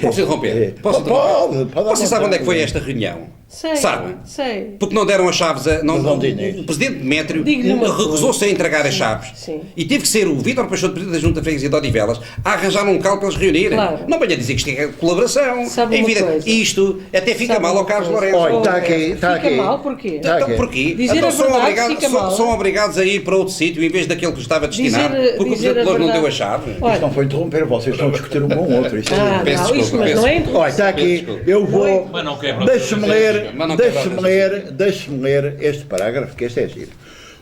Posso interromper? Vocês sabem onde é que foi esta reunião? Sabem? Sei. Porque não deram as chaves o presidente Demétrio recusou-se a entregar as chaves. Sim. E teve que ser o Vítor Peixoto, presidente da Junta de Freguesia de Odivelas, a arranjar um local para eles reunirem. Claro. Não venha dizer que isto é colaboração. Sabe uma coisa? Isto até fica mal ao Carlos Lourenço. Olha, está aqui. Fica mal porquê? Então porquê? Dizer Então a verdade fica mal. são obrigados a ir para outro sítio em vez daquele que estava destinado, porque o presidente de Lourdes não deu a chave. Isto não foi interromper, vocês estão a discutir um com o outro. Peço desculpa. Mas não é Olha, está aqui, eu vou... Mas não quebra. Deixe-me ler este parágrafo, que este é giro.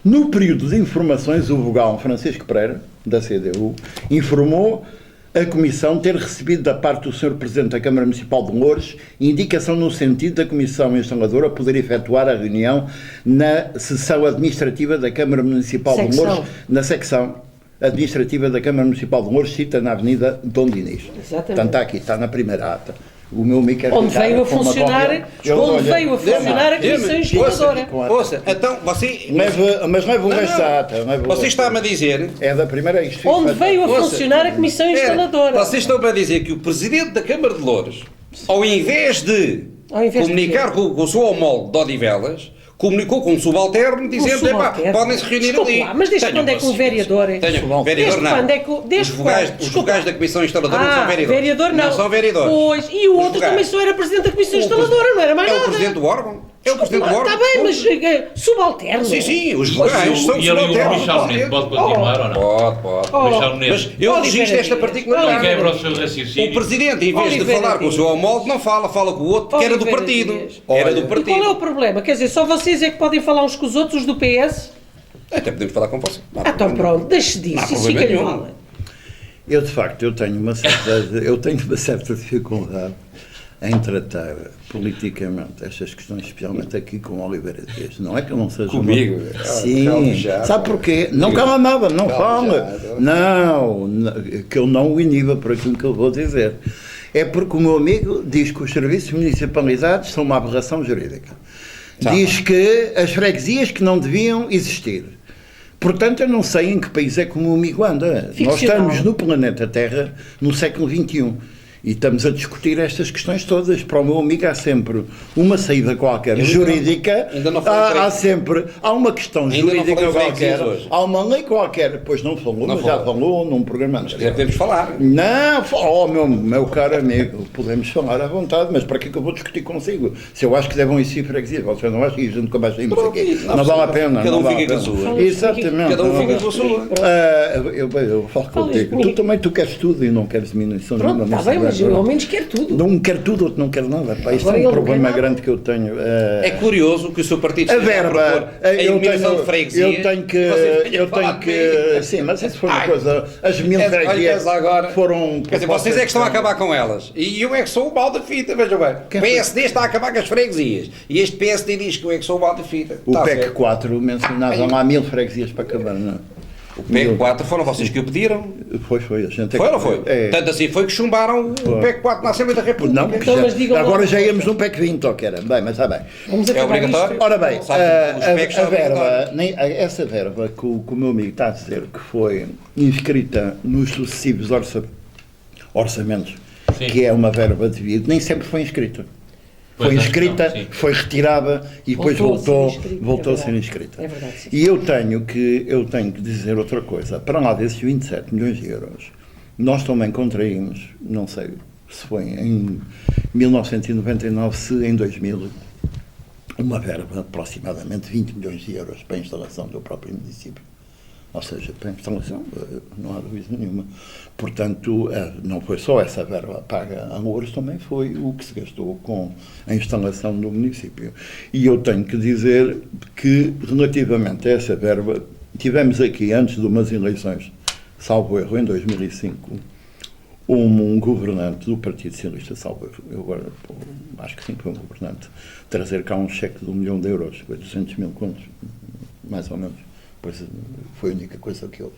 No período de informações, o vogal Francisco Pereira, da CDU, informou a Comissão ter recebido da parte do Sr. Presidente da Câmara Municipal de Loures indicação no sentido da Comissão Instaladora poder efetuar a reunião na sessão administrativa da Câmara Municipal de Loures, na secção administrativa da Câmara Municipal de Loures, cita na Avenida Dom Dinis. Exatamente. Portanto, está aqui, está na primeira ata. O meu amigo quer onde veio a funcionar a Comissão Instaladora. Ouça, então você... Mas leve o resto da ata. Você está-me a dizer... É da primeira... Onde veio a funcionar a Comissão Instaladora. Vocês estão a dizer que o Presidente da Câmara de Loures, ao invés de comunicar com o seu homólogo de Odivelas, comunicou com um subalterno dizendo, podem-se reunir ali. Mas desde quando é que um vereador... Vereador não. Os vogais da Comissão Instaladora não são vereadores. Não são vereadores. Pois, e o outro também só era Presidente da Comissão Instaladora, não era mais nada. É o Presidente do órgão. É o Presidente do órgão. Está bem, mas subalterno. Sim, os vogais são e ali o Michel Menezes pode continuar ou não? Pode. Michel Menezes. Mas eu registro esta particularidade. Quebra o seu raciocínio. O Presidente, em vez de falar com o seu homólogo, não fala com o outro, que era do partido. Era do partido. E qual é o problema? Quer dizer, só vocês é que podem falar uns com os outros, os do PS? Até podemos falar com você. Então pronto, deixe disso, isso fica-lhe mal. Eu, de facto, eu tenho uma certa dificuldade em tratar politicamente estas questões, especialmente aqui com o Oliveira Dias. Não é que eu não seja... Comigo? Sim. Sabe porquê? Não cala nada, não fala. Não, que eu não o iniba por aquilo que eu vou dizer. É porque o meu amigo diz que os serviços municipalizados são uma aberração jurídica. Diz que as freguesias que não deviam existir. Portanto, eu não sei em que país é que o meu amigo anda. Nós estamos no planeta Terra no século XXI. E estamos a discutir estas questões todas. Para o meu amigo há sempre uma saída qualquer jurídica, há uma questão jurídica qualquer, há uma lei qualquer, pois não falou, mas já falou num programa. Já podemos falar. Não, meu caro amigo, podemos falar à vontade, mas para que eu vou discutir consigo? Se eu acho que devem existir freguesias, você não acha que a gente nunca mais saímos aqui? Não vale a pena. Cada um fica com a sua. Exatamente. Cada um fica com a sua. Eu falo contigo. Tu queres tudo e não queres diminuição nenhuma. Está bem, mas eu ao menos quero tudo. Não quero tudo, outro não quero nada. Pá, isto é um problema grande que eu tenho. É curioso que o seu partido esteja a propor a eliminação de freguesias. Eu tenho que... Sim, mas isso foi uma coisa... As 1000 freguesias foram... Quer dizer, vocês é que estão a acabar com elas. E eu é que sou o mal da fita, vejam bem. O PSD está a acabar com as freguesias. E este PSD diz que eu é que sou o mal da fita. O PEC 4 mencionava lá 1000 freguesias para acabar, não é? O PEC 4 foram vocês que o pediram? Foi. A gente foi ou não foi? Tanto assim foi que chumbaram o PEC 4 na Assembleia da República. Não, então, agora já íamos num PEC 20, ou que era. Bem, mas está bem. É obrigatório? Ora bem, essa verba que o meu amigo está a dizer que foi inscrita nos sucessivos orçamentos, sim, que é uma verba devida, nem sempre foi inscrita. Foi inscrita, foi retirada e depois voltou a ser inscrita. É verdade, sim. E eu tenho que dizer outra coisa. Para lá desses 27 milhões de euros, nós também contraímos, não sei se foi em 1999, se em 2000, uma verba de aproximadamente 20 milhões de euros para a instalação do próprio município. Ou seja, para a instalação, não há dúvida nenhuma. Portanto, não foi só essa verba paga a Loures, também foi o que se gastou com a instalação do município. E eu tenho que dizer que, relativamente a essa verba, tivemos aqui, antes de umas eleições, salvo erro, em 2005, um governante do Partido Socialista, salvo erro, eu agora acho que sim, foi um governante, trazer cá um cheque de 1 milhão de euros, 200 mil contos, mais ou menos. Pois foi a única coisa que houve.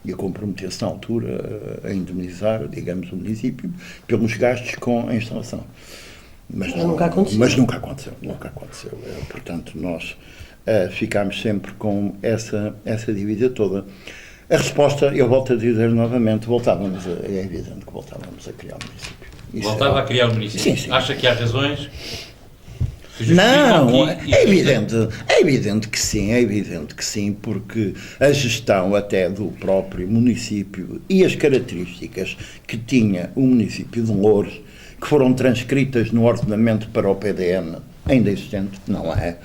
E comprometer-se na altura a indemnizar, digamos, o município pelos gastos com a instalação. Mas nunca aconteceu. Mas nunca aconteceu. Portanto, nós ficámos sempre com essa dívida toda. A resposta, eu volto a dizer novamente, é evidente que voltávamos a criar o município. Voltava a criar o município? Sim. Acha que há razões? Não, é evidente que sim, porque a gestão até do próprio município e as características que tinha o município de Loures, que foram transcritas no ordenamento para o PDN, ainda existente, não é?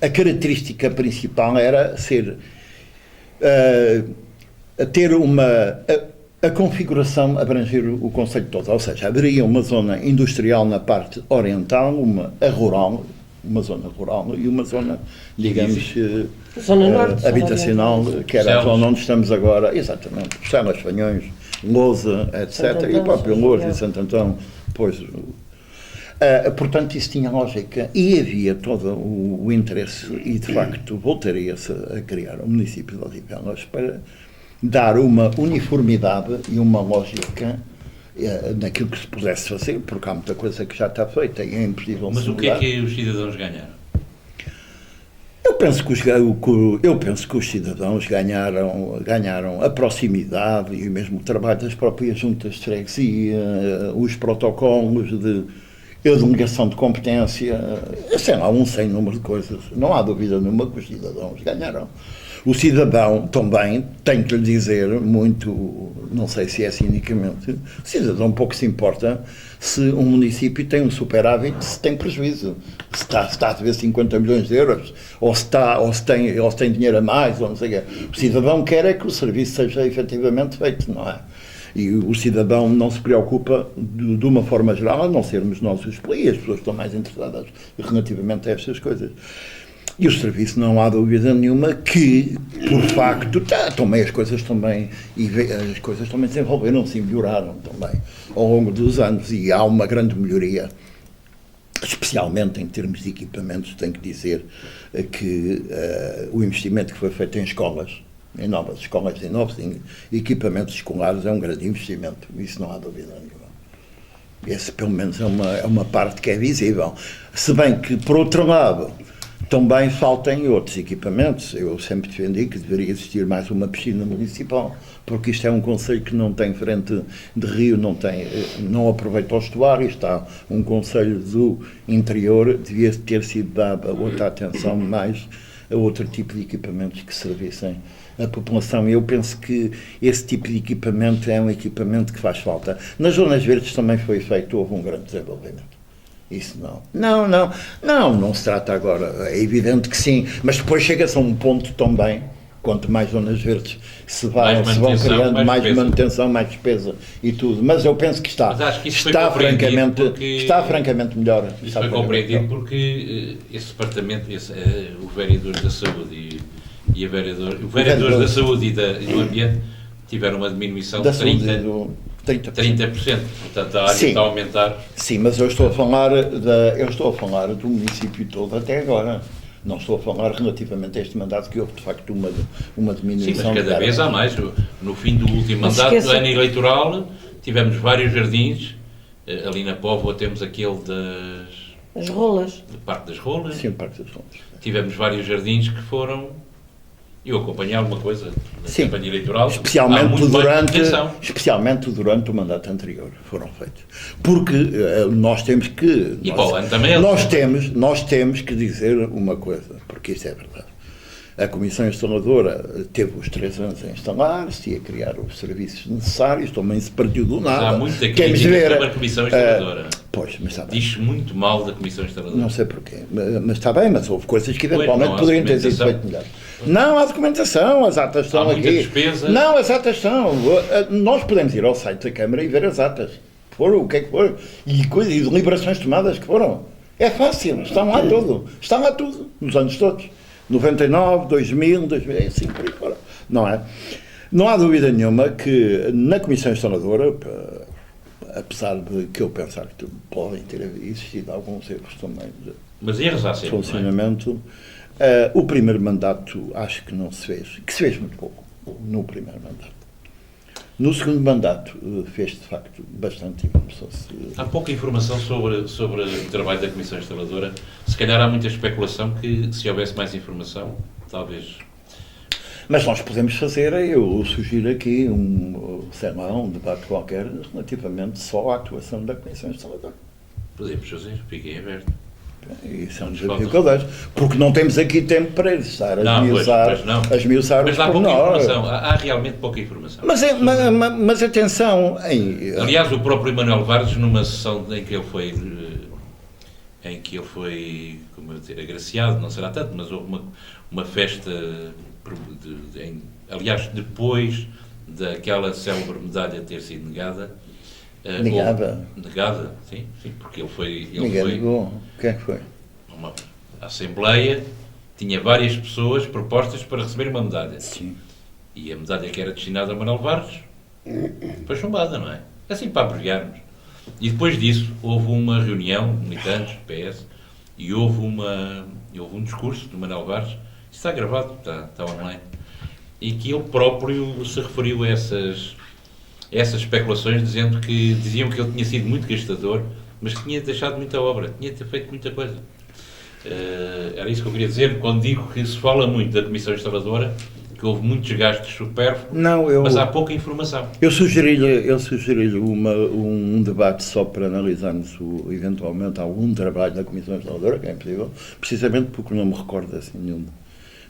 A característica principal era ter a configuração abranger o concelho todo, ou seja, haveria uma zona industrial na parte oriental, uma zona rural e uma zona, digamos, zona norte, habitacional, que era a zona onde estamos agora, exatamente, Celas, Fanhões, Lousa, etc., e o próprio Loures e Santo Antão, pois... portanto, isso tinha lógica e havia todo o interesse e, de facto, voltaria-se a criar o município de Odivelas para dar uma uniformidade e uma lógica naquilo que se pudesse fazer, porque há muita coisa que já está feita e é impossível. Mas o que é que os cidadãos ganharam? Eu penso que os cidadãos ganharam a proximidade e mesmo o trabalho das próprias juntas de freguesia, os protocolos de delegação de competência, sei lá, um sem número de coisas. Não há dúvida nenhuma que os cidadãos ganharam. O cidadão também, tenho que lhe dizer muito, não sei se é cinicamente, o cidadão pouco se importa se um município tem um superávit, se tem prejuízo, se está a dever 50 milhões de euros, ou se tem dinheiro a mais, ou não sei o quê. O cidadão quer é que o serviço seja efetivamente feito, não é? E o cidadão não se preocupa, de uma forma geral, a não sermos nós os polícias, as pessoas estão mais interessadas relativamente a estas coisas. E o serviço, não há dúvida nenhuma que, por facto, também as coisas também se desenvolveram-se e melhoraram também ao longo dos anos, e há uma grande melhoria, especialmente em termos de equipamentos. Tenho que dizer que o investimento que foi feito em escolas, em novas escolas, em novos equipamentos escolares, é um grande investimento, isso não há dúvida nenhuma. Esse, pelo menos, é uma parte que é visível. Se bem que, por outro lado, também faltam outros equipamentos. Eu sempre defendi que deveria existir mais uma piscina municipal, porque isto é um concelho que não tem frente de rio, não aproveita o estuário, está um concelho do interior, devia ter sido dada outra atenção mais a outro tipo de equipamentos que servissem a população. E eu penso que esse tipo de equipamento é um equipamento que faz falta. Nas zonas verdes também foi feito, houve um grande desenvolvimento. Isso não se trata agora, é evidente que sim, mas depois chega-se a um ponto também, quanto mais zonas verdes se vão criando, mais manutenção, mais despesa e tudo, mas eu penso que está francamente melhor. Isso foi compreendido porque esse departamento, o vereador da saúde e o vereador da saúde e do ambiente tiveram uma diminuição de 30%. 30%, portanto a área está a aumentar. Sim, mas eu estou a falar do município todo até agora. Não estou a falar relativamente a este mandato, que houve de facto uma diminuição. Sim, mas cada vez há mais. No fim do último mandato, do ano eleitoral, tivemos vários jardins. Ali na Póvoa temos aquele das Rolas. Do Parque das Rolas. Sim, o Parque das Rolas. Tivemos vários jardins que foram... Eu acompanhei alguma coisa na campanha eleitoral, especialmente durante o mandato anterior foram feitos. Porque nós temos que... E para o ano também nós temos que dizer uma coisa, porque isto é verdade. A Comissão Instaladora teve os 3 anos a instalar-se e a criar os serviços necessários, também se partiu do nada. Mas há muita crítica sobre a Comissão Instaladora. Pois, mas está bem. Diz muito mal da Comissão Instaladora. Não sei porquê, mas está bem, mas houve coisas que eventualmente poderiam ter sido feito melhor. Não, há documentação, as atas estão aqui. Despesa. Não, as atas estão. Nós podemos ir ao site da Câmara e ver as atas. O que é que foi? E deliberações tomadas que foram. É fácil, está lá tudo, nos anos todos. 99, 2000, assim por aí fora. Não é? Não há dúvida nenhuma que na Comissão Instaladora, apesar de que eu pensar que podem ter existido alguns erros também de Mas erros há sempre, funcionamento, o primeiro mandato acho que não se fez, que se fez muito pouco no primeiro mandato. No segundo mandato fez de facto bastante. Há pouca informação sobre o trabalho da Comissão Instaladora. Se calhar há muita especulação que, se houvesse mais informação, talvez... Mas nós podemos fazer, eu sugiro aqui um debate qualquer relativamente só à atuação da Comissão Instaladora. Podemos fazer, fiquem aberto. Isso é um desafio que eu deixo, porque não temos aqui tempo para estar a esmiuçar mas os há pouca pormenores. informação, há realmente pouca informação. Mas atenção, Aliás, o próprio Manuel Vargas, numa sessão em que ele foi como eu dizer, agraciado, não será tanto, mas houve uma festa, aliás, depois daquela célebre medalha ter sido negada. Negada, sim, porque ele foi... Negou. O que é que foi? A Assembleia tinha várias pessoas propostas para receber uma medalha. Sim. E a medalha que era destinada a Manuel Vargas foi chumbada, não é? Assim para abreviarmos. E depois disso houve uma reunião, militantes, PS, e houve um discurso do Manuel Vargas, está gravado, está online, e que ele próprio se referiu a essas especulações, diziam que ele tinha sido muito gastador, mas que tinha deixado muita obra, tinha feito muita coisa. Era isso que eu queria dizer, quando digo que se fala muito da Comissão Instaladora, que houve muitos gastos supérfluos, mas há pouca informação. Eu sugeri-lhe um debate só para analisarmos eventualmente algum trabalho da Comissão Instaladora, que é impossível, precisamente porque não me recordo assim nenhum.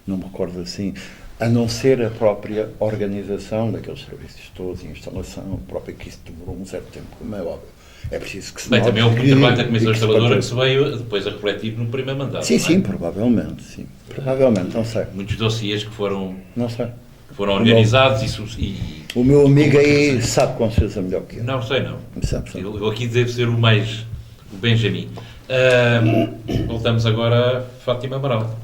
Não me recordo assim, a não ser a própria organização daqueles serviços todos, a instalação, própria que isso demorou um certo tempo, como é óbvio. É preciso que se note. Também houve muito trabalho da Comissão Instaladora que se veio depois a refletir no primeiro mandato. Sim, provavelmente, não sei. Muitos dossiês que foram organizados e... O meu amigo aí sabe com certeza melhor que eu. Não sei, não. Sabe. Eu aqui devo ser o Benjamin. Voltamos agora a Fátima Amaral.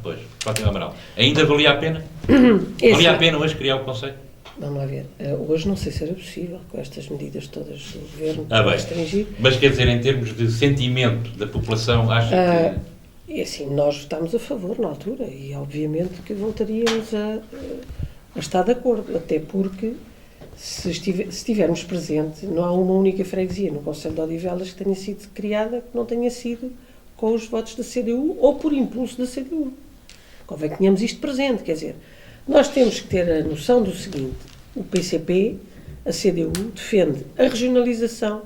Ainda valia a pena? Valia a pena hoje criar o Conselho? Vamos lá ver. Hoje não sei se era possível, com estas medidas todas do Governo restringir. Mas quer dizer, em termos de sentimento da população, acha que... É assim, nós votámos a favor na altura e obviamente que voltaríamos a estar de acordo, até porque se estivermos presente, não há uma única freguesia no Conselho de Odivelas que tenha sido criada que não tenha sido com os votos da CDU ou por impulso da CDU. Convém que tenhamos isto presente, quer dizer, nós temos que ter a noção do seguinte: o PCP, a CDU, defende a regionalização,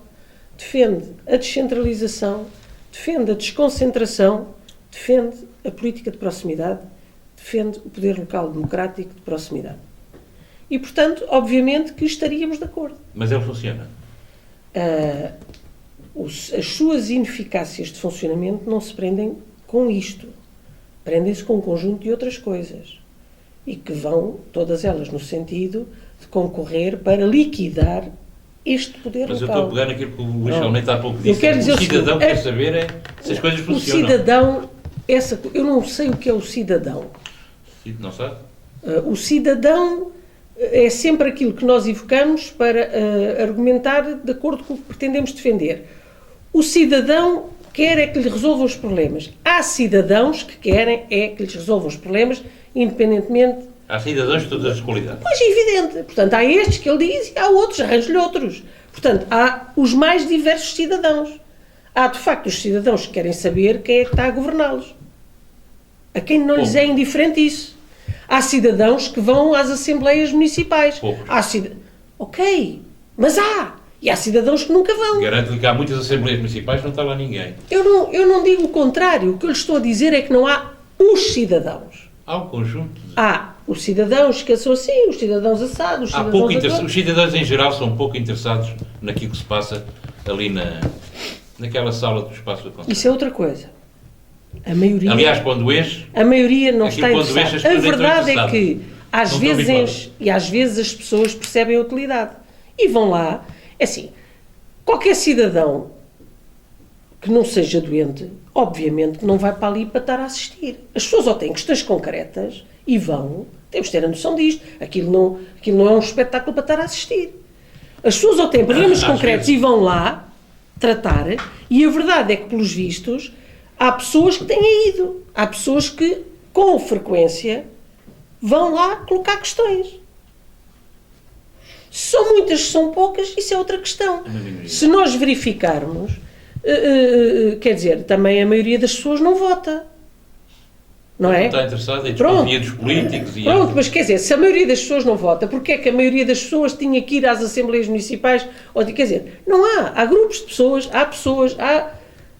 defende a descentralização, defende a desconcentração, defende a política de proximidade, defende o poder local democrático de proximidade. E, portanto, obviamente que estaríamos de acordo. Mas ele funciona? As suas ineficácias de funcionamento não se prendem com isto. Prendem-se com um conjunto de outras coisas. E que vão, todas elas, no sentido de concorrer para liquidar este poder Mas local. Eu estou a pegar naquilo que o Luís Almeida há pouco disse. O cidadão quer saber se as coisas funcionam. O cidadão, eu não sei o que é o cidadão. Não sabe? O cidadão é sempre aquilo que nós evocamos para argumentar de acordo com o que pretendemos defender. O cidadão quer é que lhe resolvam os problemas. Há cidadãos que querem é que lhes resolvam os problemas, independentemente... Há cidadãos de todas as qualidades. Pois é evidente. Portanto, há estes que ele diz e há outros, arranjo-lhe outros. Portanto, há os mais diversos cidadãos. Há, de facto, os cidadãos que querem saber quem é que está a governá-los. A quem não lhes é indiferente isso. Há cidadãos que vão às assembleias municipais. Ok, mas há. E há cidadãos que nunca vão. Garanto-lhe que há muitas assembleias municipais, não está lá ninguém. Eu não digo o contrário. O que eu lhe estou a dizer é que não há os cidadãos. Há um conjunto. Há os cidadãos que são assim, os cidadãos assados, os cidadãos em geral são pouco interessados naquilo que se passa ali naquela sala do espaço do Conselho. Isso é outra coisa. A maioria... Aliás, quando és... A maioria não está interessada. A verdade é que às vezes as pessoas percebem a utilidade. E vão lá... É assim, qualquer cidadão que não seja doente, obviamente que não vai para ali para estar a assistir. As pessoas ou têm questões concretas e vão, temos de ter a noção disto. Aquilo não é um espetáculo para estar a assistir. As pessoas ou têm problemas concretos e vão lá tratar, e a verdade é que, pelos vistos, há pessoas que têm ido. Há pessoas que, com frequência, vão lá colocar questões. Se são muitas, se são poucas, isso é outra questão. Se nós verificarmos, quer dizer, também a maioria das pessoas não vota. Não é? Não está interessado em desconfia dos políticos. Pronto, mas quer dizer, se a maioria das pessoas não vota, porque é que a maioria das pessoas tinha que ir às assembleias municipais? Quer dizer, não há. Há grupos de pessoas, há...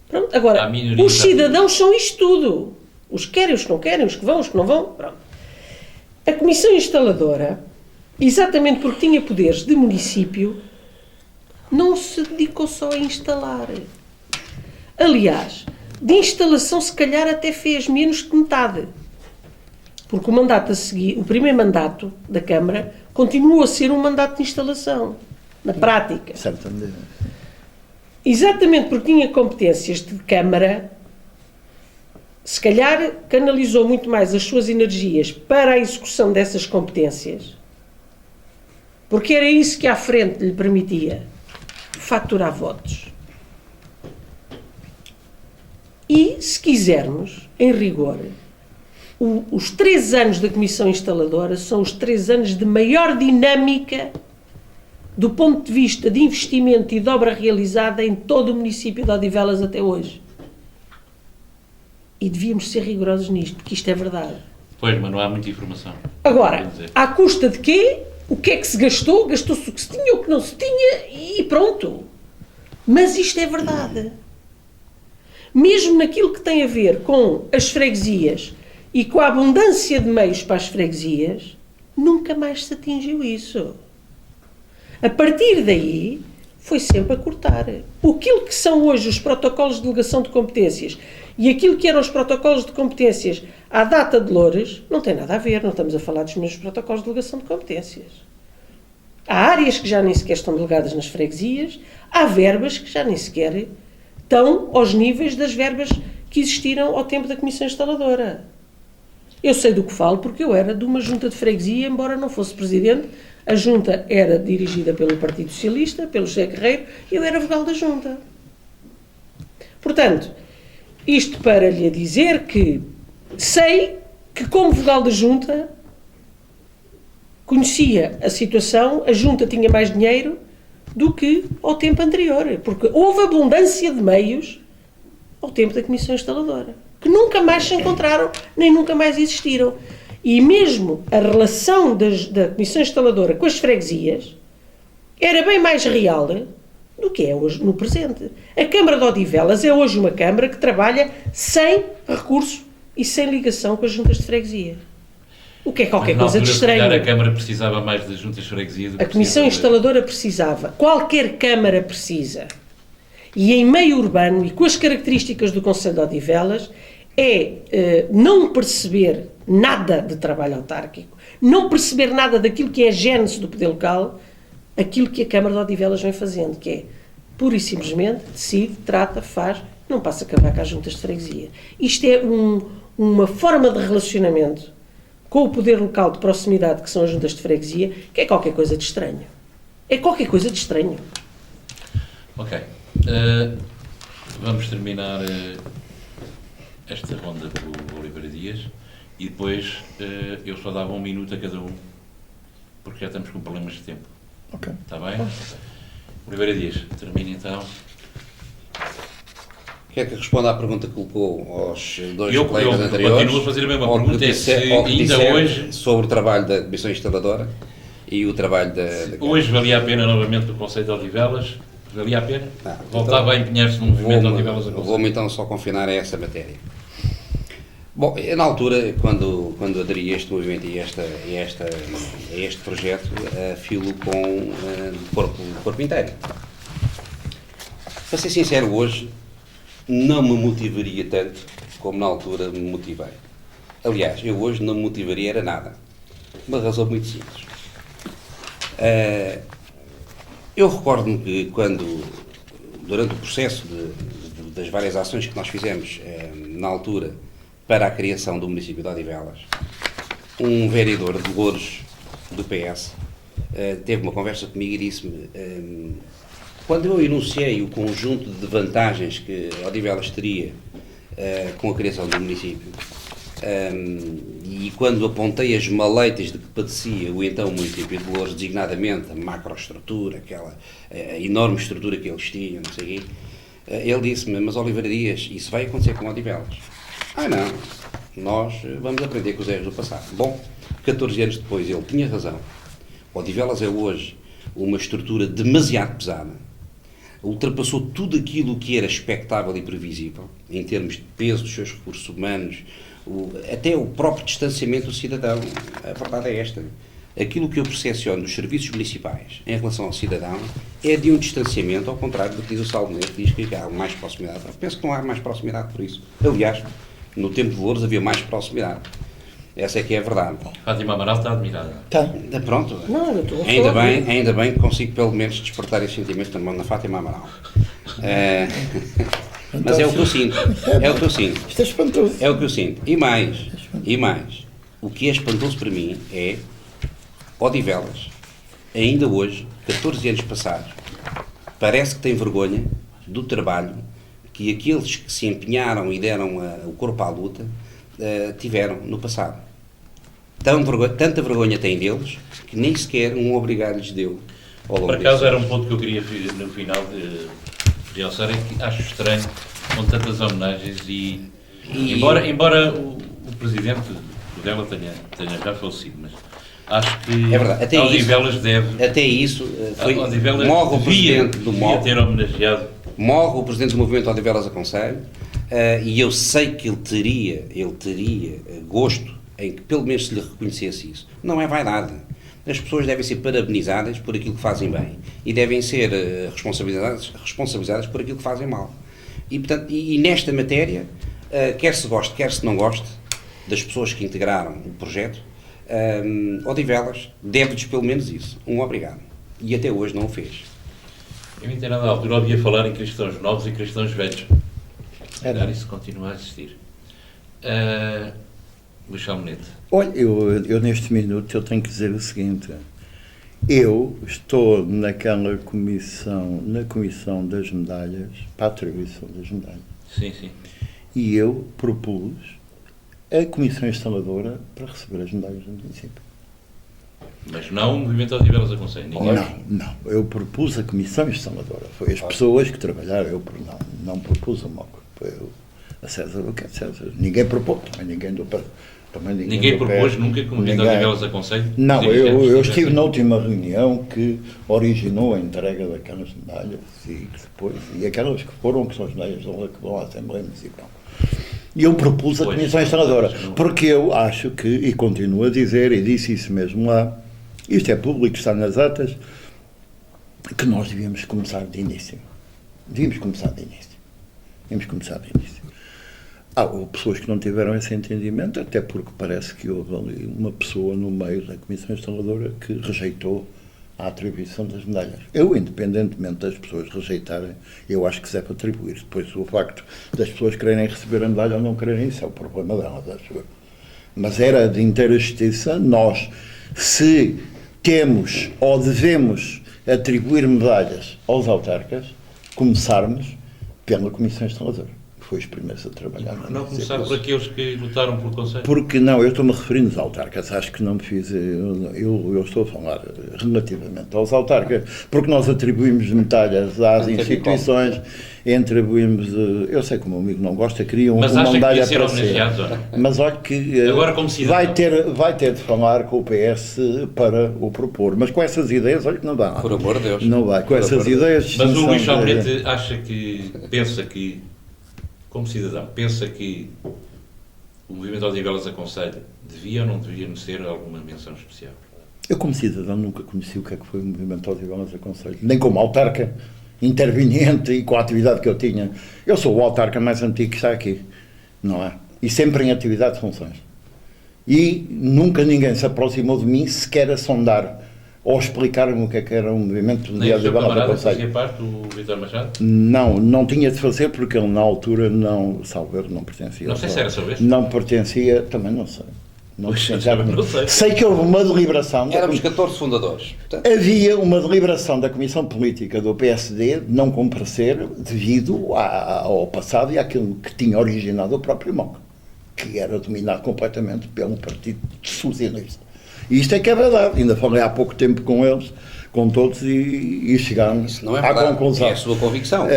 Pronto, agora, os cidadãos são isto tudo. Os que querem, os que não querem, os que vão, os que não vão. Pronto. A Comissão Instaladora, exatamente porque tinha poderes de município, não se dedicou só a instalar. Aliás, de instalação se calhar até fez menos que metade. Porque o mandato a seguir, o primeiro mandato da Câmara, continuou a ser um mandato de instalação, na prática. Certamente. Exatamente porque tinha competências de Câmara, se calhar canalizou muito mais as suas energias para a execução dessas competências, porque era isso que à frente lhe permitia faturar votos. E, se quisermos, em rigor, os 3 anos da Comissão Instaladora são os 3 anos de maior dinâmica do ponto de vista de investimento e de obra realizada em todo o município de Odivelas até hoje. E devíamos ser rigorosos nisto, porque isto é verdade. Pois, mas não há muita informação. Agora, à custa de quê? O que é que se gastou? Gastou-se o que se tinha, o que não se tinha e pronto. Mas isto é verdade. Mesmo naquilo que tem a ver com as freguesias e com a abundância de meios para as freguesias, nunca mais se atingiu isso. A partir daí, foi sempre a cortar. Aquilo que são hoje os protocolos de delegação de competências e aquilo que eram os protocolos de competências à data de Loures, não tem nada a ver, não estamos a falar dos mesmos protocolos de delegação de competências. Há áreas que já nem sequer estão delegadas nas freguesias, há verbas que já nem sequer estão aos níveis das verbas que existiram ao tempo da Comissão Instaladora. Eu sei do que falo porque eu era de uma junta de freguesia, embora não fosse presidente. A junta era dirigida pelo Partido Socialista, pelo José Guerreiro, e eu era vogal da junta. Portanto, isto para lhe dizer que sei que, como vogal da junta, conhecia a situação, a junta tinha mais dinheiro do que ao tempo anterior, porque houve abundância de meios ao tempo da Comissão Instaladora, que nunca mais se encontraram, nem nunca mais existiram. E mesmo a relação da Comissão Instaladora com as freguesias era bem mais real do que é hoje no presente. A Câmara de Odivelas é hoje uma Câmara que trabalha sem recurso e sem ligação com as juntas de freguesia. O que é qualquer coisa de estranho. A Câmara precisava mais das juntas de freguesia do que a Comissão Instaladora precisava. Qualquer Câmara precisa. E em meio urbano e com as características do Concelho de Odivelas é não perceber nada de trabalho autárquico, não perceber nada daquilo que é a gênese do poder local, aquilo que a Câmara de Odivelas vem fazendo, que é, pura e simplesmente, decide, trata, faz, não passa a acabar com as juntas de freguesia. Isto é uma forma de relacionamento com o poder local de proximidade, que são as juntas de freguesia, que é qualquer coisa de estranho. É qualquer coisa de estranho. Ok. Vamos terminar esta ronda com o Oliveira Dias e depois eu só dava 1 minuto a cada um, porque já estamos com problemas de tempo. Ok. Está bem? Oliveira Dias, termina então. Quer que responda à pergunta que colocou aos dois Eu colegas anteriores? continuo a fazer a mesma pergunta, Ou que ainda hoje... sobre o trabalho da Comissão Instaladora e o trabalho da Hoje valia a pena novamente o Conceito de Odivelas? Valia a pena? Voltava a empenhar-se no movimento de Odivelas a Conceito? Vou-me então só confinar a essa matéria. Bom, na altura, quando aderi a este movimento e a este projeto, filo com o corpo inteiro. Para ser sincero, hoje não me motivaria tanto como na altura me motivei. Aliás, eu hoje não me motivaria era nada. Uma razão muito simples. Eu recordo-me que durante o processo das várias ações que nós fizemos na altura para a criação do município de Odivelas, um vereador de Louros, do PS, teve uma conversa comigo e disse-me, quando eu enunciei o conjunto de vantagens que Odivelas teria com a criação do município, e quando apontei as maleitas de que padecia o então município de Louros, designadamente a macroestrutura, aquela enorme estrutura que eles tinham, não sei o quê, ele disse-me, mas Oliveira Dias, isso vai acontecer com Odivelas? Não, nós vamos aprender com os erros do passado. Bom, 14 anos depois ele tinha razão. Odivelas é hoje uma estrutura demasiado pesada, ultrapassou tudo aquilo que era expectável e previsível, em termos de peso dos seus recursos humanos, até o próprio distanciamento do cidadão. A verdade é esta. Aquilo que eu percepciono dos serviços municipais em relação ao cidadão é de um distanciamento, ao contrário do que diz o Salvo que diz que há mais proximidade. Eu penso que não há mais proximidade por isso. Aliás, no tempo de Louros havia mais proximidade. Essa é que é a verdade. Fátima Amaral está admirada. Tá. Pronto. Não, eu estou a Ainda bem que consigo pelo menos despertar esse sentimento na Fátima Amaral. Mas é o que eu sinto. É o que eu sinto. Isto é espantoso. É o que eu sinto. E mais, o que é espantoso para mim é Odivelas, ainda hoje, 14 anos passados, parece que tem vergonha do trabalho que aqueles que se empenharam e deram o corpo à luta tiveram no passado. Tanta vergonha tem deles que nem sequer um obrigado lhes deu. Por acaso era um ponto que eu queria no final de realçar, é que acho estranho com tantas homenagens e embora o presidente dela tenha já falecido, mas acho que é verdade. Odivelas deve... Até isso, Odivelas morre o presidente do devia MOV, ter homenageado. morre o presidente do movimento Odivelas a Conselho, e eu sei que ele teria gosto em que pelo menos se lhe reconhecesse isso. Não é vaidade. As pessoas devem ser parabenizadas por aquilo que fazem bem e devem ser responsabilizadas por aquilo que fazem mal. E, portanto, e nesta matéria, quer se goste, quer se não goste, das pessoas que integraram o projeto, Odivelas deve-lhes pelo menos isso. Um obrigado. E até hoje não o fez. Eu em determinada altura ouvia falar em cristãos novos e cristãos velhos. Isso continua a existir. Luís Salmonete. Olha, eu neste minuto eu tenho que dizer o seguinte. Eu estou na comissão das medalhas, para a atribuição das medalhas. Sim, sim. E eu propus a comissão instaladora para receber as medalhas do município. Mas não o movimento Odivelas a Conselho? Não. Eu propus a comissão instaladora. Foi as pessoas que trabalharam. Eu não propus a MOC. Foi a César o que é César. Ninguém propôs. Ninguém propôs nunca que o movimento Odivelas a Conselho? Não, eu estive na última reunião que originou a entrega daquelas medalhas e aquelas que são as medalhas que vão à Assembleia Municipal. E eu propus a comissão instaladora, porque eu acho que, e continuo a dizer, e disse isso mesmo lá, isto é público, está nas atas, que nós devíamos começar de início. Há pessoas que não tiveram esse entendimento, até porque parece que houve ali uma pessoa no meio da comissão instaladora que rejeitou a atribuição das medalhas. Eu, independentemente das pessoas rejeitarem, eu acho que se deve atribuir. Depois, o facto das pessoas quererem receber a medalha ou não quererem, isso é o problema delas, acho eu. Mas era de inteira justiça nós, se temos ou devemos atribuir medalhas aos autarcas, começarmos pela comissão instaladora. Foi os primeiros a trabalhar. Não começar por aqueles que lutaram pelo Conselho? Porque não, eu estou-me referindo aos autarcas, acho que não me fiz, eu estou a falar relativamente aos autarcas, porque nós atribuímos medalhas às instituições, atribuímos, eu sei que o meu amigo não gosta, queria uma medalha para si. Mas olha que agora, como vai ter de falar com o PS para o propor, mas com essas ideias, olha que não dá. Por amor de Deus. Não vai, com essas ideias... Mas o Luís Salmonete pensa que, como cidadão, pensa que o movimento Odivelas a Conselho devia ou não devia merecer alguma menção especial? Eu, como cidadão, nunca conheci o que é que foi o movimento Odivelas a Conselho, nem como autarca interveniente e com a atividade que eu tinha. Eu sou o autarca mais antigo que está aqui, não é? E sempre em atividade de funções. E nunca ninguém se aproximou de mim sequer a sondar ou explicar-me o que é que era um movimento de Odivelas a Conselho. Fazia parte, o Vítor Machado? Não tinha de fazer porque ele na altura não pertencia. Não sei se era só este? Não pertencia, também não sei. Não, Pois, sinceramente. não sei. Sei que houve uma deliberação. Éramos 14 fundadores. Portanto, Havia uma deliberação da Comissão Política do PSD de não comparecer devido ao passado e àquilo que tinha originado o próprio MOC, que era dominado completamente pelo Partido Socialista. E isto é que é verdade. Ainda falei há pouco tempo com eles, com todos, e chegámos isso não é à verdade. conclusão. É a sua convicção.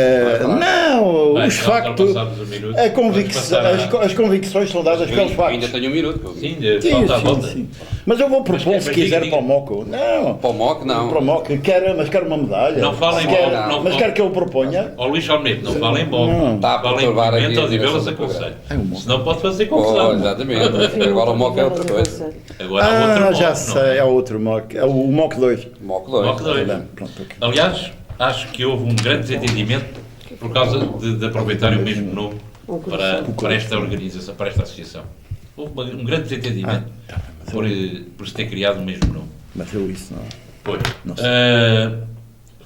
Não, Bem, os já factos, ultrapassámos o minuto. Vamos passar as convicções são dadas pelos Eu factos. ainda tenho um minuto. Sim, Sim, falta a sim, volta. sim. Mas eu vou propor, Mas se diga, quiser, diga. para o Moco. Não. Para o MOC, não. Para o Moco, mas quer uma medalha. Não falem Quer- mal, não Mas fal- quer que eu proponha? Ó Luís Almeida, não falem bom. Não. Está a Falem perturbar aqui Pimenta a ou de direção Belas do aconselho. É um moco. Senão pode fazer Oh, confusão. exatamente. Agora o MOC é outra coisa. Agora há outro moco, já não sei, é? é outro Moco. É o Moco 2. MOC 2. Moco 2. Pronto, ok. Aliás, acho que houve um grande desentendimento por causa de aproveitarem o mesmo nome para esta organização, para esta associação. Houve um grande desentendimento por se ter criado o mesmo nome. Mas eu isso não. Pois. Não sei.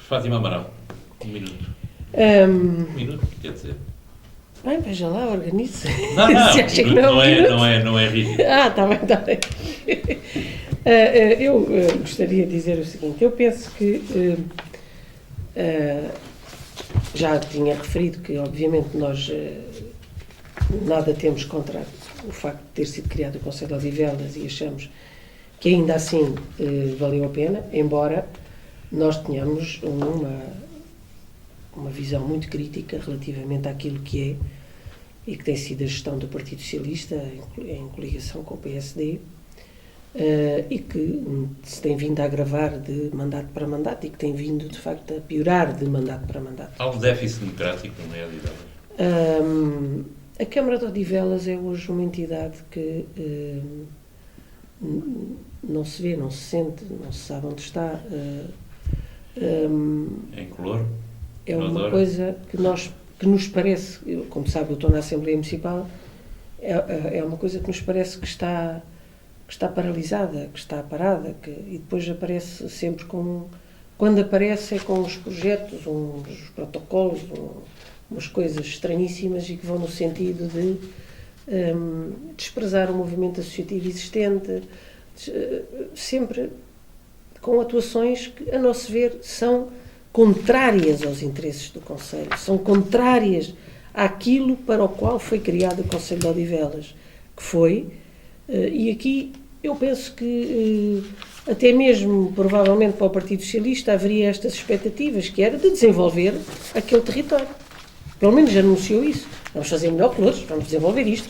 Fátima Amaral, um minuto. Um minuto, quer dizer. Bem, veja lá, organize. Não, não, Se acha que não é rígido. Ah, está bem, está bem. Eu gostaria de dizer o seguinte, eu penso que já tinha referido que obviamente nós nada temos contra o facto de ter sido criado o Conselho de Odivelas e achamos que ainda assim valeu a pena, embora nós tenhamos uma visão muito crítica relativamente àquilo que é e que tem sido a gestão do Partido Socialista em coligação com o PSD e que se tem vindo a agravar de mandato para mandato e que tem vindo, de facto, a piorar de mandato para mandato. Há um déficit democrático no meio de Odivelas. A Câmara de Odivelas é hoje uma entidade que não se vê, não se sente, não se sabe onde está. Em color. É uma coisa que nos parece, como sabe, eu estou na Assembleia Municipal, é uma coisa que nos parece que está paralisada, que está parada, e depois aparece sempre quando aparece é com uns projetos, uns protocolos, umas coisas estranhíssimas e que vão no sentido de desprezar o movimento associativo existente, sempre com atuações que, a nosso ver, são contrárias aos interesses do Conselho, são contrárias àquilo para o qual foi criado o Conselho de Odivelas, que foi, e aqui eu penso que até mesmo, provavelmente, para o Partido Socialista haveria estas expectativas, que era de desenvolver aquele território. Pelo menos anunciou isso. Vamos fazer melhor que outros, vamos desenvolver isto.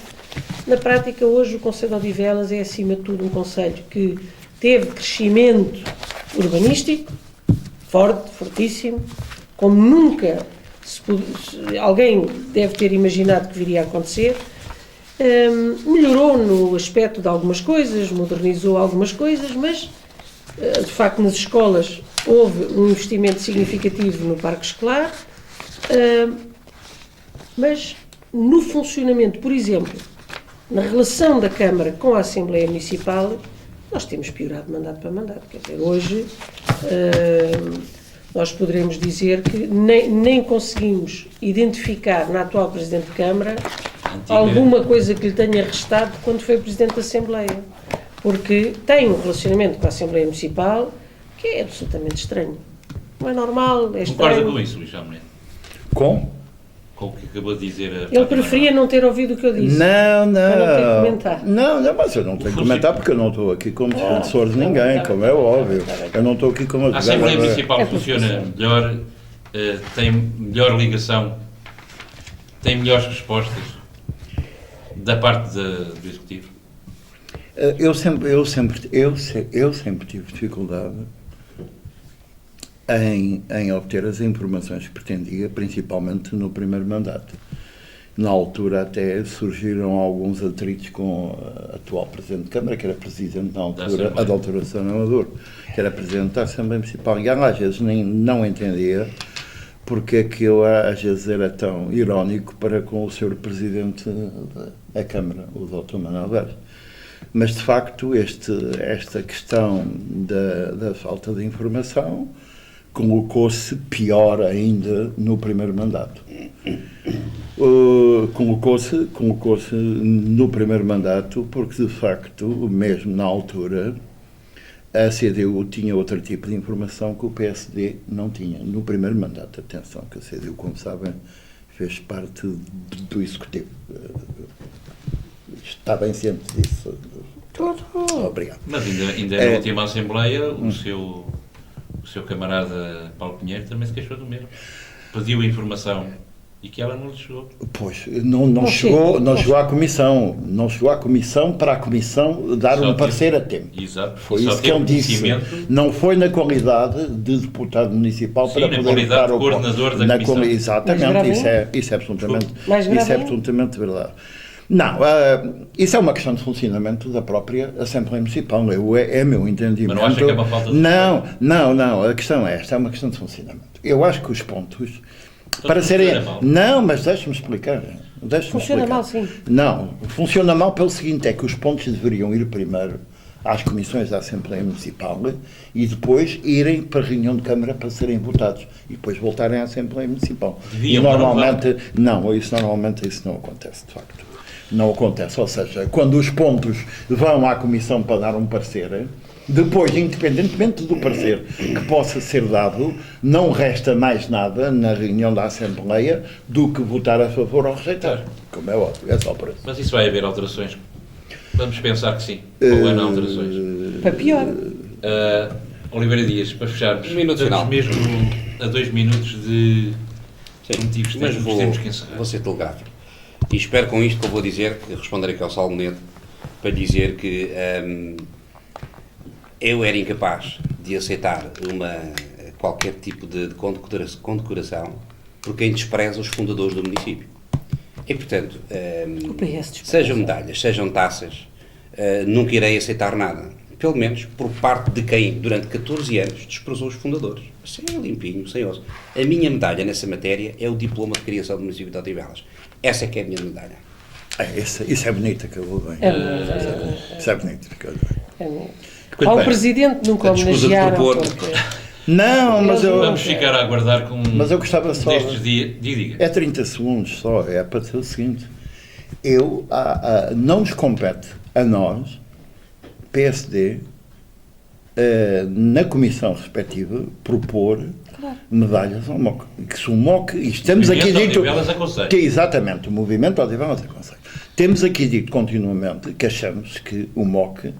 Na prática, hoje, o Conselho de Odivelas é, acima de tudo, um concelho que teve crescimento urbanístico, forte, fortíssimo, como nunca alguém deve ter imaginado que viria a acontecer. Melhorou no aspecto de algumas coisas, modernizou algumas coisas, mas, de facto, nas escolas houve um investimento significativo no parque escolar, mas no funcionamento, por exemplo, na relação da Câmara com a Assembleia Municipal, nós temos piorado de mandato para mandato. Quer dizer, hoje nós poderemos dizer que nem conseguimos identificar na atual Presidente de Câmara alguma coisa que lhe tenha restado quando foi Presidente da Assembleia. Porque tem um relacionamento com a Assembleia Municipal que é absolutamente estranho. Não é normal, é estranho. Concorda com isso, Luís Almeida? Com Com o que acabou de dizer a Ele Fátima preferia Amaral? não ter ouvido o que eu disse. Não, Para não ter que comentar. não, mas eu não tenho que comentar porque eu não estou aqui como defensor de ninguém, como é óbvio. Eu não estou aqui como A Assembleia Municipal É funciona melhor, tem melhor ligação, tem melhores respostas da parte do Executivo? Eu sempre tive dificuldade em obter as informações que pretendia, principalmente no primeiro mandato. Na altura até surgiram alguns atritos com a atual Presidente de Câmara, que era Presidente na altura, a doutora Susana Amador, que era Presidente da Assembleia Municipal. E ela às vezes não entendia porque é que eu às vezes era tão irónico para com o Sr. Presidente da Câmara, o Dr. Manuel Vaz. Mas, de facto, esta questão da falta de informação colocou-se pior ainda no primeiro mandato. Colocou-se no primeiro mandato, porque de facto, mesmo na altura, a CDU tinha outro tipo de informação que o PSD não tinha. No primeiro mandato, atenção, que a CDU, como sabem, fez parte do Executivo. Está bem ciente disso. Obrigado. Mas ainda na última Assembleia, o seu camarada Paulo Pinheiro também se queixou do mesmo. Pediu informação e que ela não lhe chegou. Pois, não chegou à Comissão. Não chegou à Comissão para a Comissão dar um parecer a tempo. Exato. Foi isso que ele disse. Não foi na qualidade de deputado municipal para poder votar o coordenador da Comissão. Exatamente, isso é absolutamente verdade. Não, isso é uma questão de funcionamento da própria Assembleia Municipal. É meu entendimento. Mas não acha que é uma falta de... Não, a questão é esta, é uma questão de funcionamento. Eu acho que os pontos, para serem... Não, mas deixe-me explicar. Funciona mal, sim. Não, funciona mal pelo seguinte, é que os pontos deveriam ir primeiro às comissões da Assembleia Municipal e depois irem para a reunião de Câmara para serem votados e depois voltarem à Assembleia Municipal. Deviam, e normalmente isso não acontece, de facto. Não acontece, ou seja, quando os pontos vão à Comissão para dar um parecer, depois, independentemente do parecer que possa ser dado, não resta mais nada na reunião da Assembleia do que votar a favor ou rejeitar, como é óbvio, é só por isso. Mas isso vai haver alterações? Vamos pensar que sim, ou não alterações? Para pior. Oliveira Dias, para fecharmos, Minuto final. mesmo a 2 minutos de motivos mas técnicos, temos que encerrar. vou ser telegráfico. E espero com isto que eu vou dizer, que responderei aqui ao Salmo Neto, para dizer que eu era incapaz de aceitar qualquer tipo de condecoração por quem despreza os fundadores do município. E, portanto, sejam medalhas, sejam taças, nunca irei aceitar nada. Pelo menos por parte de quem, durante 14 anos, desprezou os fundadores. Sem limpinho, sem osso. A minha medalha nessa matéria é o diploma de criação do município de Odivelas. Essa é que é a minha medalha. Isso é bonito, acabou bem. Isso é bonito, acabou bem. Ao Presidente nunca homenagearam. Não, mas Vamos ficar a aguardar com... Mas eu gostava só... Destes dias... Diga. É 30 segundos só, é para dizer o seguinte. Não nos compete a nós, PSD, na comissão respectiva, propor medalhas ao MOC. Que se o MOC... Estamos aqui dito... Que exatamente, o movimento Odivelas aconselha. Temos aqui dito continuamente que achamos que o MOC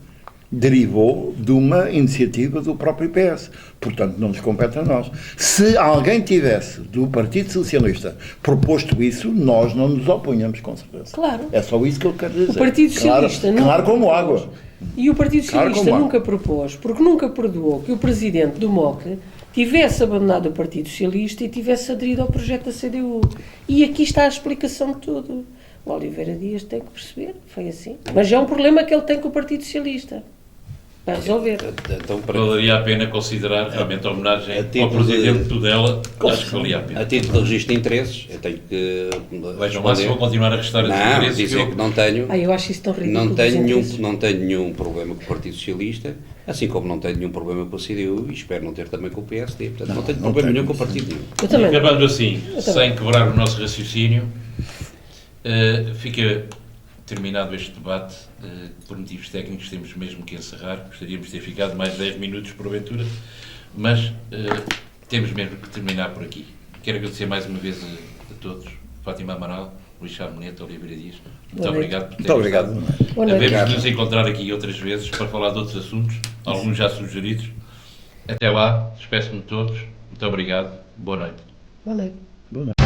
derivou de uma iniciativa do próprio PS. Portanto, não nos compete a nós. Se alguém tivesse, do Partido Socialista, proposto isso, nós não nos opunhamos, com certeza. Claro. É só isso que eu quero dizer. O Partido Socialista claro como água. E o Partido Socialista nunca propôs, porque nunca perdoou que o Presidente do MOC tivesse abandonado o Partido Socialista e tivesse aderido ao projeto da CDU. E aqui está a explicação de tudo. O Oliveira Dias tem que perceber, foi assim. Mas é um problema que ele tem com o Partido Socialista. Para resolver. Então, valeria a pena considerar realmente a homenagem ao Presidente Tudela. Acho que valia a pena. A título de registro de interesses, eu tenho que Vejam lá se vou continuar a restar esses interesses. Dizer que não tenho... eu acho isso tão ridículo. Não tenho nenhum problema com o Partido Socialista, assim como não tenho nenhum problema com a CDU e espero não ter também com o PSD. Portanto, não tenho problema nenhum com o partido nenhum. Eu também. Acabando assim, sem quebrar o nosso raciocínio, fica terminado este debate. Por motivos técnicos temos mesmo que encerrar. Gostaríamos de ter ficado mais 10 minutos porventura, mas temos mesmo que terminar por aqui. Quero agradecer mais uma vez a todos, Fátima Amaral, Luís Charmonete, Oliveira Dias. Muito obrigado por terem estado. Devemos nos encontrar aqui outras vezes para falar de outros assuntos, alguns já sugeridos. Até lá, despeço-me de todos. Muito obrigado. Boa noite. Boa noite.